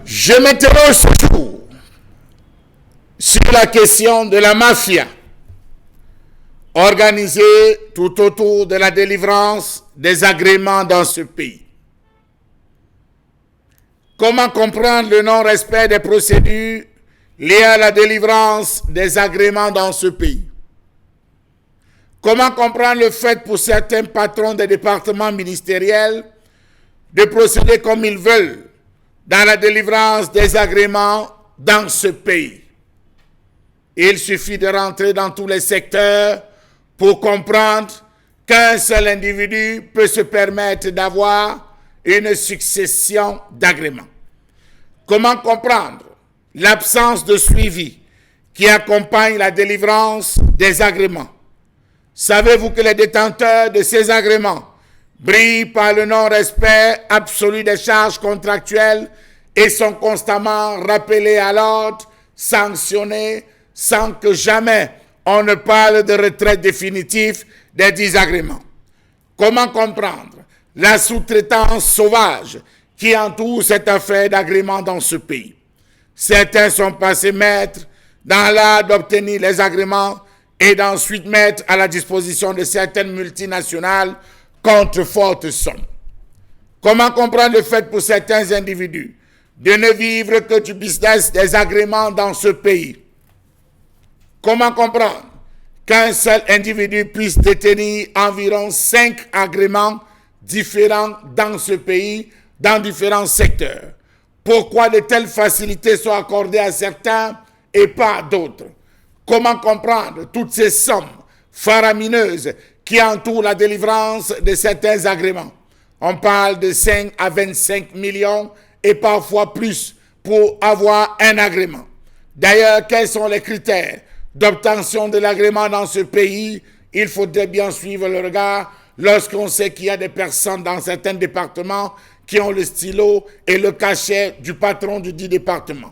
Speaker 2: Je m'interroge ce jour sur la question de la mafia organisée tout autour de la délivrance des agréments dans ce pays. Comment comprendre le non-respect des procédures liées à la délivrance des agréments dans ce pays? Comment comprendre le fait pour certains patrons des départements ministériels de procéder comme ils veulent dans la délivrance des agréments dans ce pays? Il suffit de rentrer dans tous les secteurs pour comprendre qu'un seul individu peut se permettre d'avoir une succession d'agréments. Comment comprendre l'absence de suivi qui accompagne la délivrance des agréments? Savez-vous que les détenteurs de ces agréments brillent par le non-respect absolu des charges contractuelles et sont constamment rappelés à l'ordre, sanctionnés, sans que jamais on ne parle de retraite définitive des désagréments? Comment comprendre la sous-traitance sauvage qui entourent cette affaire d'agrément dans ce pays. Certains sont passés maîtres dans l'art d'obtenir les agréments et d'ensuite mettre à la disposition de certaines multinationales contre fortes sommes. Comment comprendre le fait pour certains individus de ne vivre que du business des agréments dans ce pays? Comment comprendre qu'un seul individu puisse détenir environ 5 agréments différents dans ce pays, dans différents secteurs? Pourquoi de telles facilités sont accordées à certains et pas à d'autres? Comment comprendre toutes ces sommes faramineuses qui entourent la délivrance de certains agréments? On parle de 5 à 25 millions et parfois plus pour avoir un agrément. D'ailleurs, quels sont les critères d'obtention de l'agrément dans ce pays? Il faudrait bien suivre le regard lorsqu'on sait qu'il y a des personnes dans certains départements qui ont le stylo et le cachet du patron du dit département.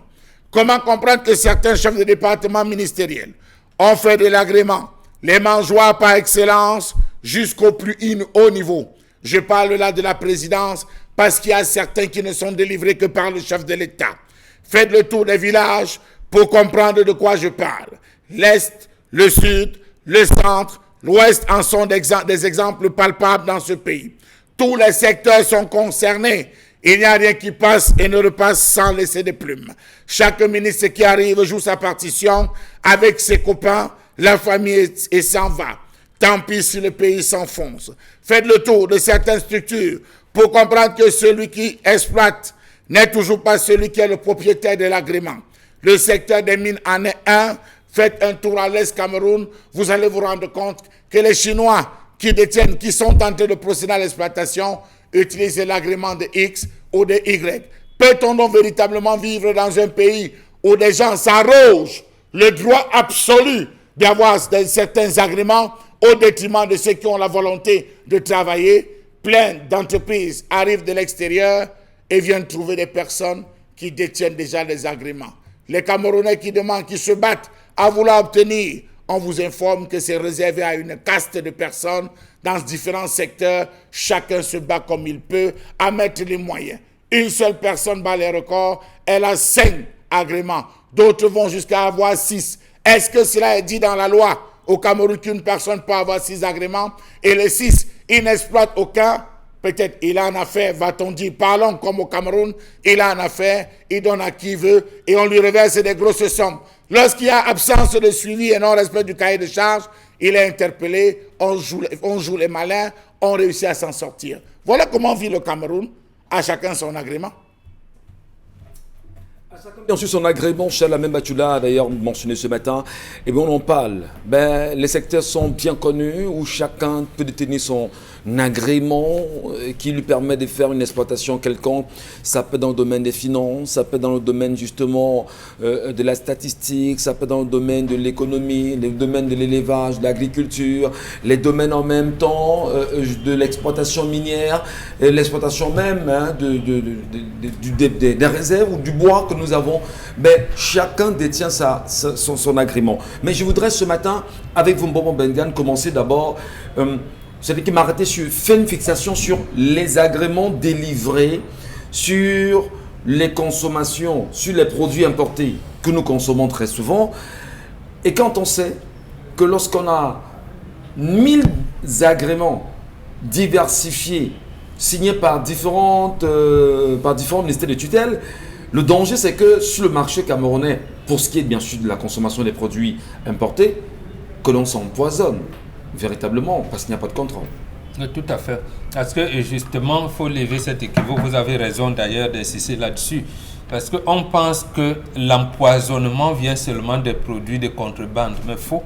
Speaker 2: Comment comprendre que certains chefs de département ministériels ont fait de l'agrément les mangeoires par excellence jusqu'au plus haut niveau? Je parle là de la présidence parce qu'il y a certains qui ne sont délivrés que par le chef de l'État. Faites le tour des villages pour comprendre de quoi je parle. L'Est, le Sud, le Centre, l'Ouest en sont des exemples palpables dans ce pays. Tous les secteurs sont concernés. Il n'y a rien qui passe et ne repasse sans laisser de plumes. Chaque ministre qui arrive joue sa partition avec ses copains, la famille et s'en va. Tant pis si le pays s'enfonce. Faites le tour de certaines structures pour comprendre que celui qui exploite n'est toujours pas celui qui est le propriétaire de l'agrément. Le secteur des mines en est un. Faites un tour à l'Est Cameroun, vous allez vous rendre compte que les Chinois qui sont en train de procéder à l'exploitation utilisent l'agrément de X ou de Y. Peut-on donc véritablement vivre dans un pays où des gens s'arrogent le droit absolu d'avoir certains agréments au détriment de ceux qui ont la volonté de travailler? Plein d'entreprises arrivent de l'extérieur et viennent trouver des personnes qui détiennent déjà les agréments. Les Camerounais qui demandent, qui se battent à vouloir obtenir, on vous informe que c'est réservé à une caste de personnes dans différents secteurs. Chacun se bat comme il peut à mettre les moyens. Une seule personne bat les records, elle a 5 agréments. D'autres vont jusqu'à avoir 6. Est-ce que cela est dit dans la loi au Cameroun qu'une personne peut avoir 6 agréments et les 6, il n'exploite aucun? Peut-être il a en affaire, va-t-on dire, parlons comme au Cameroun, il a en affaire, il donne à qui veut et on lui reverse des grosses sommes. Lorsqu'il y a absence de suivi et non-respect du cahier de charge, il est interpellé, on joue les malins, on réussit à s'en sortir. Voilà comment vit le Cameroun, à chacun son agrément.
Speaker 1: Bien sûr, son agrément, Chalamène Batchoula a d'ailleurs mentionné ce matin, et bien on en parle. Les secteurs sont bien connus où chacun peut détenir son agrément qui lui permet de faire une exploitation quelconque. Ça peut être dans le domaine des finances, ça peut être dans le domaine justement de la statistique, ça peut être dans le domaine de l'économie, le domaine de l'élevage, de l'agriculture, les domaines en même temps de l'exploitation minière, l'exploitation même des réserves ou du bois que nous avons. Mais chacun détient son agrément. Mais je voudrais ce matin, avec vous, Mbombo Bengan, commencer d'abord. C'est qui m'a arrêté sur fait une fixation sur les agréments délivrés, sur les consommations, sur les produits importés que nous consommons très souvent. Et quand on sait que lorsqu'on a 1000 agréments diversifiés, signés par différents ministères de tutelle, le danger, c'est que sur le marché camerounais, pour ce qui est bien sûr de la consommation des produits importés, que l'on s'empoisonne véritablement parce qu'il n'y a pas de contrôle.
Speaker 4: Tout à fait. Parce que justement, il faut lever cet équivoque. Vous avez raison d'ailleurs d'insister là-dessus. Parce qu'on pense que l'empoisonnement vient seulement des produits de contrebande. Mais faux.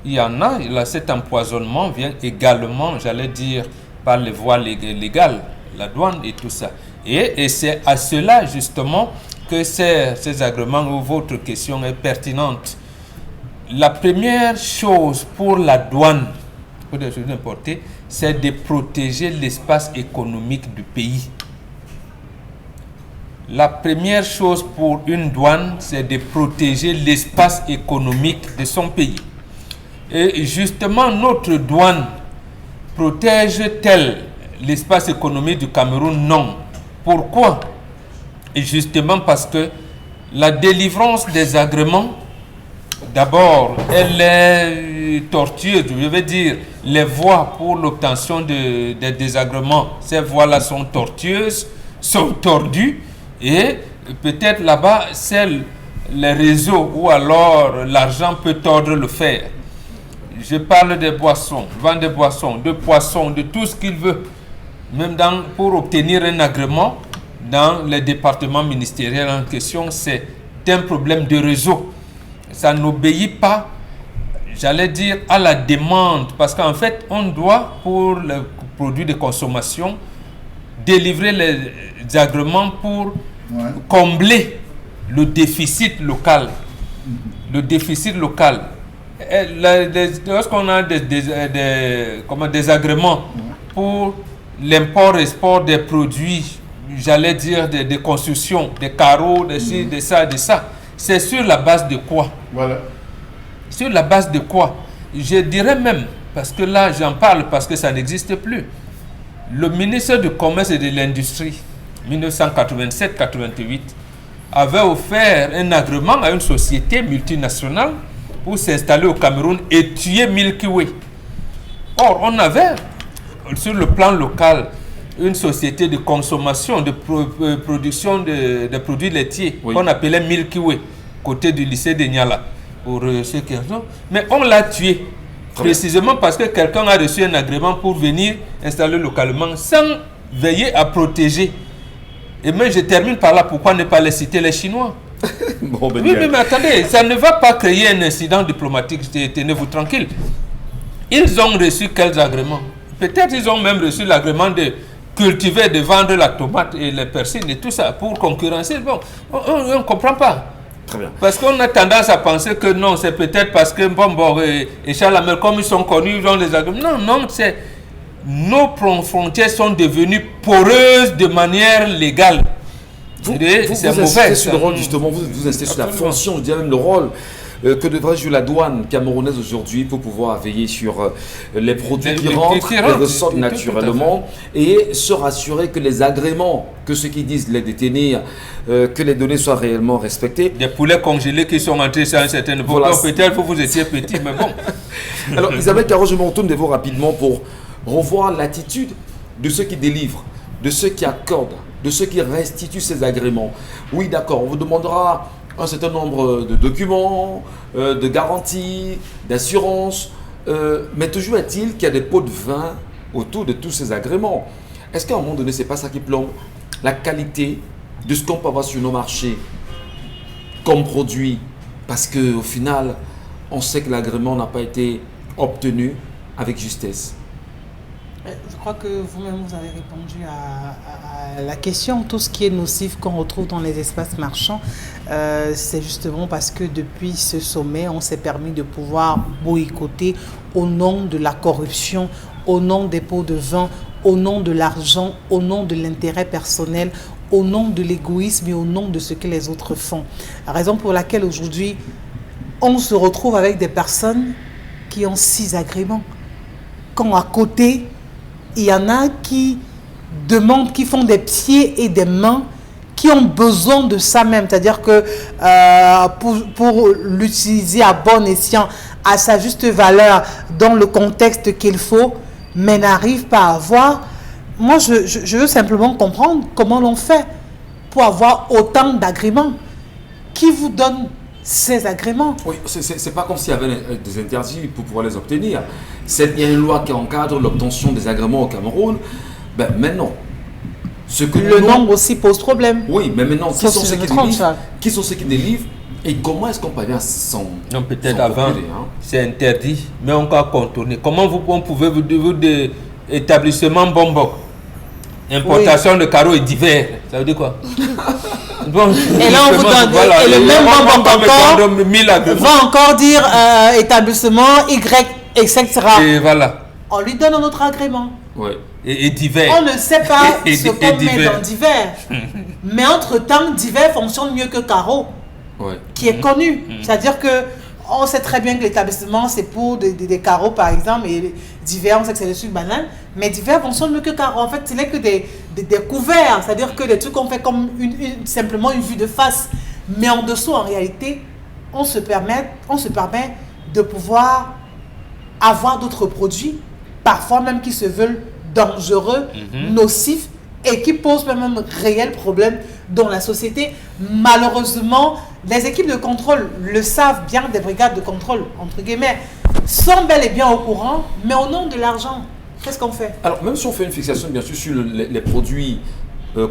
Speaker 4: Il y en a. Là, cet empoisonnement vient également, j'allais dire, par les voies légales, la douane et tout ça. Et c'est à cela justement que ces agréments où votre question est pertinente. La première chose pour la douane, pour les choses importées, c'est de protéger l'espace économique du pays. La première chose pour une douane, c'est de protéger l'espace économique de son pays. Et justement, notre douane protège-t-elle l'espace économique du Cameroun? Non. Pourquoi? Et justement parce que la délivrance des agréments, d'abord, elle est tortueuse. Je veux dire, les voies pour l'obtention des agréments, ces voies-là sont tortueuses, sont tordues, et peut-être là-bas, les réseaux ou alors l'argent peut tordre le fer. Je parle des boissons, vend des boissons, de poissons, de tout ce qu'il veut. Même pour obtenir un agrément dans les départements ministériels en question, c'est un problème de réseau. Ça n'obéit pas, j'allais dire, à la demande. Parce qu'en fait, on doit, pour les produits de consommation, délivrer les agréments pour combler le déficit local. Le déficit local. Lorsqu'on a des agréments pour l'import-export des produits, j'allais dire des constructions, des carreaux, de ça, c'est sur la base de quoi?
Speaker 2: Voilà.
Speaker 4: Sur la base de quoi? Je dirais même, parce que là j'en parle parce que ça n'existe plus, le ministère du Commerce et de l'Industrie, 1987-88, avait offert un agrément à une société multinationale pour s'installer au Cameroun et tuer Milky Way. Or, on avait, sur le plan local, une société de consommation, de production de produits laitiers, qu'on appelait Milky Way, côté du lycée de Niala, pour ceux qui ont. Mais on l'a tué, précisément parce que quelqu'un a reçu un agrément pour venir installer localement, sans veiller à protéger. Et même je termine par là, pourquoi ne pas les citer les Chinois? Oui, mais attendez, ça ne va pas créer un incident diplomatique, tenez-vous tranquille. Ils ont reçu quels agréments? Peut-être ils ont même reçu l'agrément de cultiver, de vendre la tomate et les persils et tout ça pour concurrencer. Bon, on ne comprend pas.
Speaker 1: Très bien.
Speaker 4: Parce qu'on a tendance à penser que non, c'est peut-être parce que et Charles Hamel, comme ils sont connus, ils ont les agréments. Non, c'est nos frontières sont devenues poreuses de manière légale.
Speaker 1: Vous insistez sur le rôle, justement, vous insistez sur la fonction, je dirais même le rôle que devrait jouer la douane camerounaise aujourd'hui pour pouvoir veiller sur les produits qui rentrent et ressortent naturellement et se rassurer que les agréments, que ceux qui disent les détenir, que les données soient réellement respectées.
Speaker 4: Des poulets congelés qui sont entrés sur un certain niveau. Voilà. Peut-être que vous étiez petit, mais bon.
Speaker 1: Alors, Isabelle Caro, je me retourne de vous rapidement pour revoir l'attitude de ceux qui délivrent, de ceux qui accordent, de ceux qui restituent ces agréments. Oui, d'accord, on vous demandera un certain nombre de documents, de garanties, d'assurances, mais toujours est-il qu'il y a des pots de vin autour de tous ces agréments. Est-ce qu'à un moment donné, ce n'est pas ça qui plombe la qualité de ce qu'on peut avoir sur nos marchés comme produit? Parce qu'au final, on sait que l'agrément n'a pas été obtenu avec justesse.
Speaker 3: Je crois que vous-même, vous avez répondu à la question. Tout ce qui est nocif qu'on retrouve dans les espaces marchands, c'est justement parce que depuis ce sommet, on s'est permis de pouvoir boycotter au nom de la corruption, au nom des pots de vin, au nom de l'argent, au nom de l'intérêt personnel, au nom de l'égoïsme et au nom de ce que les autres font. La raison pour laquelle aujourd'hui, on se retrouve avec des personnes qui ont 6 agréments. Quand à côté, il y en a qui demandent, qui font des pieds et des mains, qui ont besoin de ça même. C'est-à-dire que pour l'utiliser à bon escient, à sa juste valeur, dans le contexte qu'il faut, mais n'arrivent pas à avoir. Moi, je veux simplement comprendre comment l'on fait pour avoir autant d'agréments. Qui vous donne ces agréments?
Speaker 1: Oui, c'est pas comme s'il y avait des interdits pour pouvoir les obtenir. Il y a une loi qui encadre l'obtention des agréments au Cameroun. Ben maintenant,
Speaker 3: le nombre aussi pose problème.
Speaker 1: Oui, mais maintenant, qui sont ceux qui délivrent et comment est-ce qu'on parvient à s'en...
Speaker 4: Non, peut-être avant, c'est interdit, mais on peut contourner. Comment vous pouvez vous dire établissement Bombok, importation de carreaux et divers, ça veut dire quoi? Bon,
Speaker 3: et là on vous donne, voilà, et le même Bombok va encore dire établissement Y, etc.
Speaker 4: Et voilà.
Speaker 3: On lui donne un autre agrément.
Speaker 4: Ouais. Et divers.
Speaker 3: On ne sait pas ce qu'on met dans divers. Mais entre-temps, divers fonctionne mieux que carreau, qui est connu. C'est-à-dire que on sait très bien que l'établissement, c'est pour des carreaux, par exemple, et divers, on sait que c'est des sucres bananes, mais divers fonctionnent mieux que carreaux. En fait, ce n'est que des couverts, c'est-à-dire que des trucs qu'on fait comme simplement une vue de face. Mais en dessous, en réalité, on se permet de pouvoir avoir d'autres produits, parfois même qui se veulent dangereux, nocifs, et qui posent même un réel problème dans la société. Malheureusement, les équipes de contrôle le savent bien, des brigades de contrôle, entre guillemets, sont bel et bien au courant, mais au nom de l'argent, qu'est-ce qu'on fait?
Speaker 1: Alors, même si on fait une fixation, bien sûr, sur les produits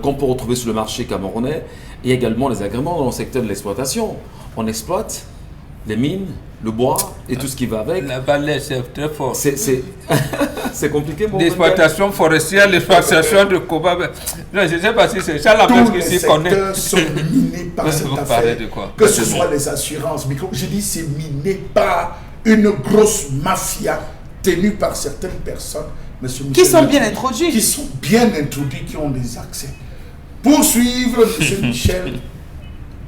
Speaker 1: qu'on peut retrouver sur le marché camerounais, et également les agréments dans le secteur de l'exploitation, on exploite les mines, le bois et tout ce qui va avec.
Speaker 4: La balai, c'est très fort.
Speaker 1: C'est compliqué.
Speaker 4: L'exploitation forestière, l'exploitation de Koba. Non, je ne sais pas si c'est ça la base
Speaker 2: Tous
Speaker 4: qui
Speaker 2: les
Speaker 4: s'y connaît.
Speaker 2: secteurs sont minés par cette
Speaker 4: Vous
Speaker 2: affaire.
Speaker 4: parlez de quoi?
Speaker 2: Que ce soit les assurances, micro, je dis c'est miné par une grosse mafia tenue par certaines personnes, monsieur Michel,
Speaker 3: Qui sont bien introduits.
Speaker 2: qui sont bien introduits, qui ont des accès. Pour suivre monsieur Michel,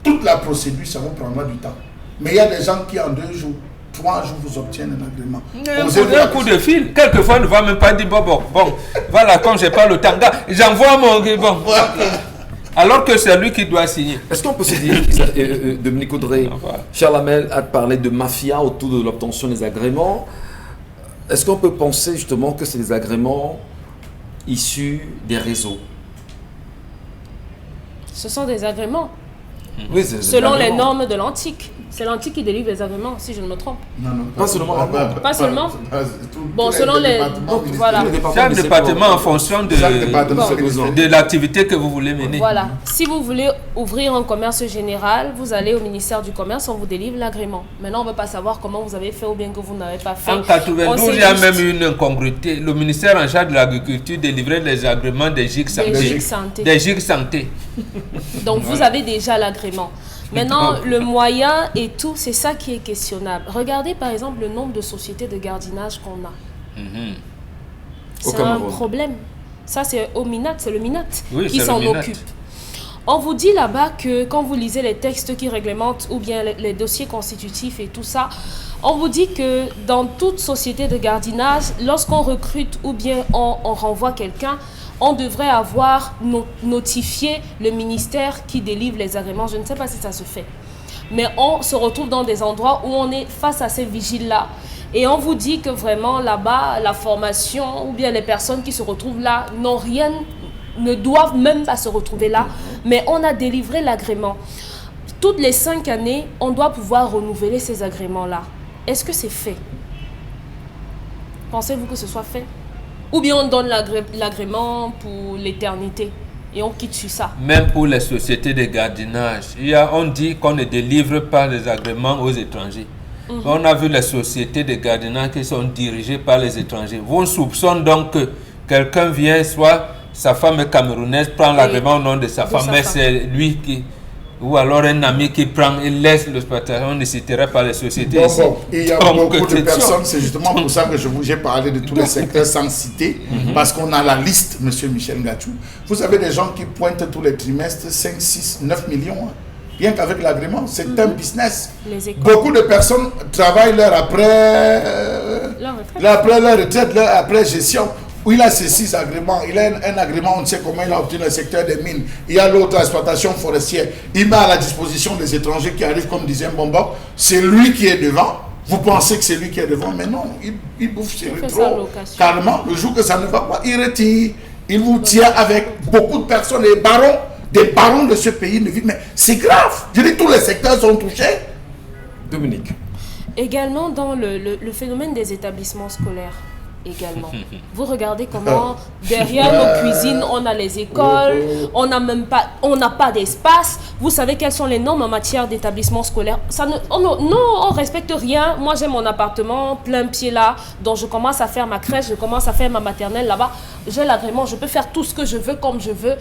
Speaker 2: toute la procédure, ça vous prendra du temps. Mais il y a des gens qui en 2 jours, 3 jours, vous obtiennent un agrément.
Speaker 4: Posez un coup de fil. Quelquefois, on ne va même pas dire bon, voilà, comme je parle le tanga, j'envoie mon bon. Alors que c'est lui qui doit signer.
Speaker 1: Est-ce qu'on peut se dire, Dominique Audrey, Charles Hamel a parlé de mafia autour de l'obtention des agréments. Est-ce qu'on peut penser justement que c'est des agréments issus des réseaux?
Speaker 5: Ce sont des agréments.
Speaker 1: Oui, c'est
Speaker 5: Selon les
Speaker 1: agréments.
Speaker 5: normes de l'antique. C'est l'antique qui délivre les agréments, si je ne me trompe.
Speaker 2: Non,
Speaker 1: Pas seulement l'allemand.
Speaker 5: Pas seulement. Bon,
Speaker 2: tous
Speaker 5: selon les...
Speaker 2: départements
Speaker 5: Donc, voilà.
Speaker 4: Chaque département en fonction
Speaker 2: Chaque département,
Speaker 5: Bon.
Speaker 2: c'est ministère.
Speaker 4: de l'activité que vous voulez mener.
Speaker 5: Voilà. Si vous voulez ouvrir un commerce général, vous allez au ministère du Commerce, on vous délivre l'agrément. Maintenant, on ne veut pas savoir comment vous avez fait ou bien que vous n'avez pas fait.
Speaker 4: En
Speaker 5: On
Speaker 4: 92,
Speaker 5: sait
Speaker 4: il y a
Speaker 5: juste
Speaker 4: même eu une incongruité. Le ministère en charge de l'agriculture délivrait les agréments des GIC
Speaker 5: des
Speaker 4: santé.
Speaker 5: gigs santé.
Speaker 4: Des GIC santé.
Speaker 5: Donc, vous avez déjà l'agrément. Maintenant, le moyen et tout, c'est ça qui est questionnable. Regardez par exemple le nombre de sociétés de gardiennage qu'on a.
Speaker 1: Au
Speaker 5: C'est un
Speaker 1: Cameroun.
Speaker 5: problème. Ça, c'est au MINAT, c'est le MINAT
Speaker 4: Oui,
Speaker 5: qui
Speaker 4: c'est le
Speaker 5: s'en
Speaker 4: MINAT.
Speaker 5: occupe. On vous dit là-bas que quand vous lisez les textes qui réglementent ou bien les dossiers constitutifs et tout ça, on vous dit que dans toute société de gardiennage, lorsqu'on recrute ou bien on renvoie quelqu'un, on devrait avoir notifié le ministère qui délivre les agréments. Je ne sais pas si ça se fait. Mais on se retrouve dans des endroits où on est face à ces vigiles-là. Et on vous dit que vraiment là-bas, la formation ou bien les personnes qui se retrouvent là n'ont rien, ne doivent même pas se retrouver là. Mais on a délivré l'agrément. Toutes les 5 années, on doit pouvoir renouveler ces agréments-là. Est-ce que c'est fait? Pensez-vous que ce soit fait? Ou bien on donne l'agrément pour l'éternité et on quitte sur ça.
Speaker 4: Même pour les sociétés de gardiennage, on dit qu'on ne délivre pas les agréments aux étrangers. On a vu les sociétés de gardiennage qui sont dirigées par les étrangers. Vous soupçonnez donc que quelqu'un vient, soit sa femme est camerounaise, prend l'agrément au nom de sa femme, mais c'est lui qui... Ou alors un ami qui prend et laisse l'exploitation, on ne citerait pas les sociétés ici.
Speaker 2: Il y a
Speaker 4: Donc,
Speaker 2: beaucoup de
Speaker 4: c'est
Speaker 2: personnes,
Speaker 4: sûr.
Speaker 2: c'est justement pour ça que j'ai parlé de tous les secteurs sans citer, parce qu'on a la liste, monsieur Michel Ngachou. Vous avez des gens qui pointent tous les trimestres 5, 6, 9 millions, hein, rien qu'avec l'agrément, c'est un business.
Speaker 5: Les écoles.
Speaker 2: Beaucoup de personnes travaillent leur après, leur retraite, leur après gestion. Où il a ses 6 agréments, il a un agrément, on ne sait comment il a obtenu le secteur des mines. Il y a l'autre exploitation forestière. Il met à la disposition des étrangers qui arrivent, comme disait Mbombo. C'est lui qui est devant. Vous pensez que c'est lui qui est devant, mais non, il bouffe ses
Speaker 5: fait sa
Speaker 2: rétros.
Speaker 5: location.
Speaker 2: Carrément, le jour que ça ne va pas, il retire. Il vous tient avec beaucoup de personnes. Des barons de ce pays ne vivent. Mais c'est grave. Je dis, tous les secteurs sont touchés.
Speaker 1: Dominique.
Speaker 5: Également dans le phénomène des établissements scolaires. Également. Vous regardez comment derrière nos cuisines, on a les écoles, on n'a pas d'espace. Vous savez quelles sont les normes en matière d'établissement scolaire? On respecte rien. Moi, j'ai mon appartement plein pied là, dont je commence à faire ma crèche, je commence à faire ma maternelle là-bas. J'ai l'agrément, je peux faire tout ce que je veux comme je veux.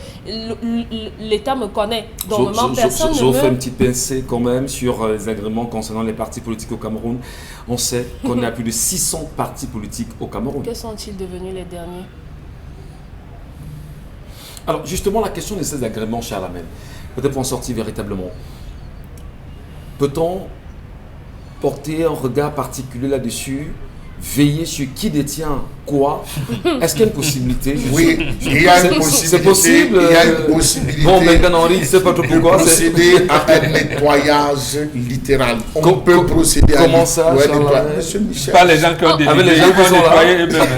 Speaker 5: L'État me connaît. Donc, personne
Speaker 1: je
Speaker 5: ne
Speaker 1: fais une
Speaker 5: me...
Speaker 1: petite pincée quand même sur les agréments concernant les partis politiques au Cameroun. On sait qu'on a plus de 600 partis politiques au Cameroun.
Speaker 5: Que sont-ils devenus les derniers?
Speaker 1: Alors justement, la question de ces agréments, Charles Hamel, peut-être pour en sortir véritablement. Peut-on porter un regard particulier là-dessus, veiller sur qui détient quoi. Est-ce qu'il y a une possibilité?
Speaker 2: Oui, il y a une possibilité.
Speaker 1: C'est possible.
Speaker 2: Il y a une possibilité.
Speaker 1: Bon, Ben Henri, je ne sais pas trop pourquoi.
Speaker 2: Procéder à un nettoyage littéral. On peut procéder à
Speaker 1: comment ça,
Speaker 2: Monsieur Michel.
Speaker 4: Pas les gens qui ont des
Speaker 1: avec les gens qui sont
Speaker 4: nettoyer eux-mêmes.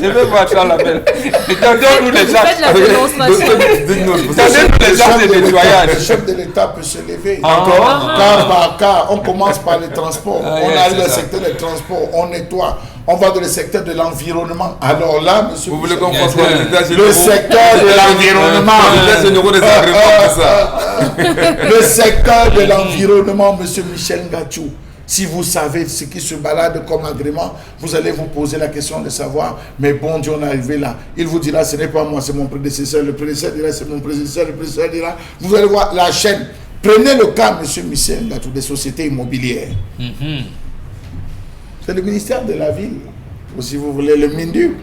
Speaker 4: Je veux voir Charles Labelle. Donnez-nous les gens.
Speaker 5: Faites la démonstration.
Speaker 4: Donnez-nous les gens de nettoyage.
Speaker 2: Le chef de l'État peut se lever.
Speaker 1: Encore?
Speaker 2: Cas par cas, on commence par les transports. On
Speaker 4: yes,
Speaker 2: arrive
Speaker 4: c'est
Speaker 2: au
Speaker 4: ça.
Speaker 2: secteur des transports, on nettoie. On va dans le secteur de l'environnement. Alors là, monsieur.
Speaker 1: Vous voulez
Speaker 2: Michel,
Speaker 1: qu'on fasse
Speaker 2: le secteur de l'environnement.
Speaker 1: Les généraux des agréments, tout ça.
Speaker 2: Le secteur de l'environnement, monsieur Michel Ngachou. Si vous savez ce qui se balade comme agrément, vous allez vous poser la question de savoir, mais bon Dieu, on est arrivé là. Il vous dira, ce n'est pas moi, c'est mon prédécesseur. Le prédécesseur dira, c'est mon prédécesseur. Le prédécesseur dira, vous allez voir la chaîne. Prenez le cas, monsieur Michel Ngachou, des sociétés immobilières. C'est le ministère de la Ville, ou si vous voulez, le MINDU.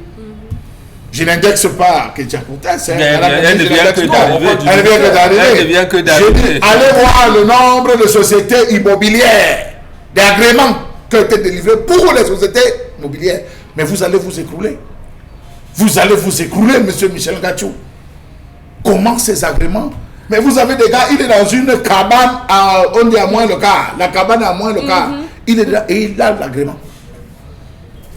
Speaker 2: Je n'indexe pas que Djakouta, c'est
Speaker 4: Elle ne vient que d'arriver.
Speaker 2: Elle vient que d'arriver.
Speaker 4: Elle ne vient que
Speaker 2: Je dis,
Speaker 4: d'arriver.
Speaker 2: allez voir le nombre de sociétés immobilières, d'agréments qui ont été délivrés pour les sociétés immobilières. Mais vous allez vous écrouler. Vous allez vous écrouler, monsieur Michel Ngachou. Comment ces agréments? Mais vous avez des gars, il est dans une cabane, on dit à moins le quart. La cabane à moins le quart. Il est là et il a l'agrément.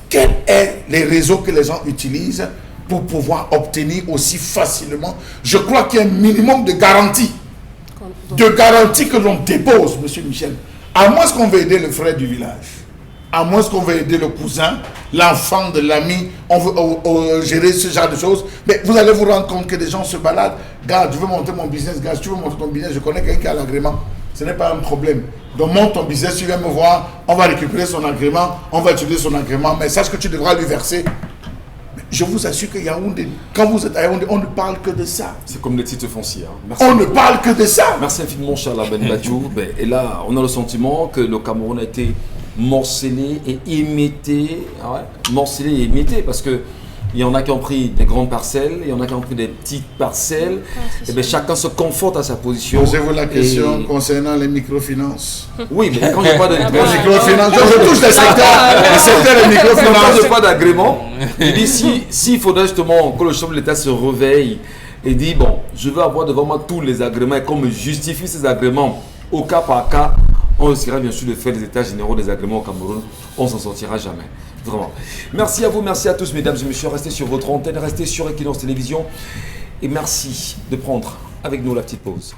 Speaker 2: Quels sont les réseaux que les gens utilisent pour pouvoir obtenir aussi facilement? Je crois qu'il y a un minimum de garantie. De garantie que l'on dépose, monsieur Michel. À moins qu'on veut aider le frère du village. À moins qu'on veut aider le cousin, l'enfant de l'ami, on veut gérer ce genre de choses. Mais vous allez vous rendre compte que des gens se baladent. Gars, je veux monter mon business. Gars, si tu veux monter ton business, je connais quelqu'un qui a l'agrément. Ce n'est pas un problème. Donc monte ton business, tu viens me voir, on va récupérer son agrément, on va utiliser son agrément, mais sache que tu devras lui verser. Je vous assure que Yaoundé, quand vous êtes à Yaoundé, on ne parle que de ça.
Speaker 1: C'est comme les titres fonciers. Hein. Merci.
Speaker 2: On ne parle que de ça.
Speaker 1: Merci infiniment, Charles Abel-Badiou. Et là, on a le sentiment que le Cameroun a été morcelé et émietté. Ah ouais, morcelé et émietté, parce que il y en a qui ont pris des grandes parcelles, il y en a qui ont pris des petites parcelles. Et bien chacun se conforte à sa position.
Speaker 2: Posez-vous la question concernant les microfinances.
Speaker 1: Oui, mais quand je parle de
Speaker 2: microfinances, je touche les secteurs des microfinances.
Speaker 1: Quand je parle d'agrément, il dit s'il faudrait justement que le chef de l'État se réveille et dit bon, je veux avoir devant moi tous les agréments et qu'on me justifie ces agréments au cas par cas, on risquera bien sûr de faire des états généraux des agréments au Cameroun. On s'en sortira jamais. Vraiment. Merci à vous, merci à tous, mesdames et messieurs. Restez sur votre antenne, restez sur Equinox Télévision. Et merci de prendre avec nous la petite pause.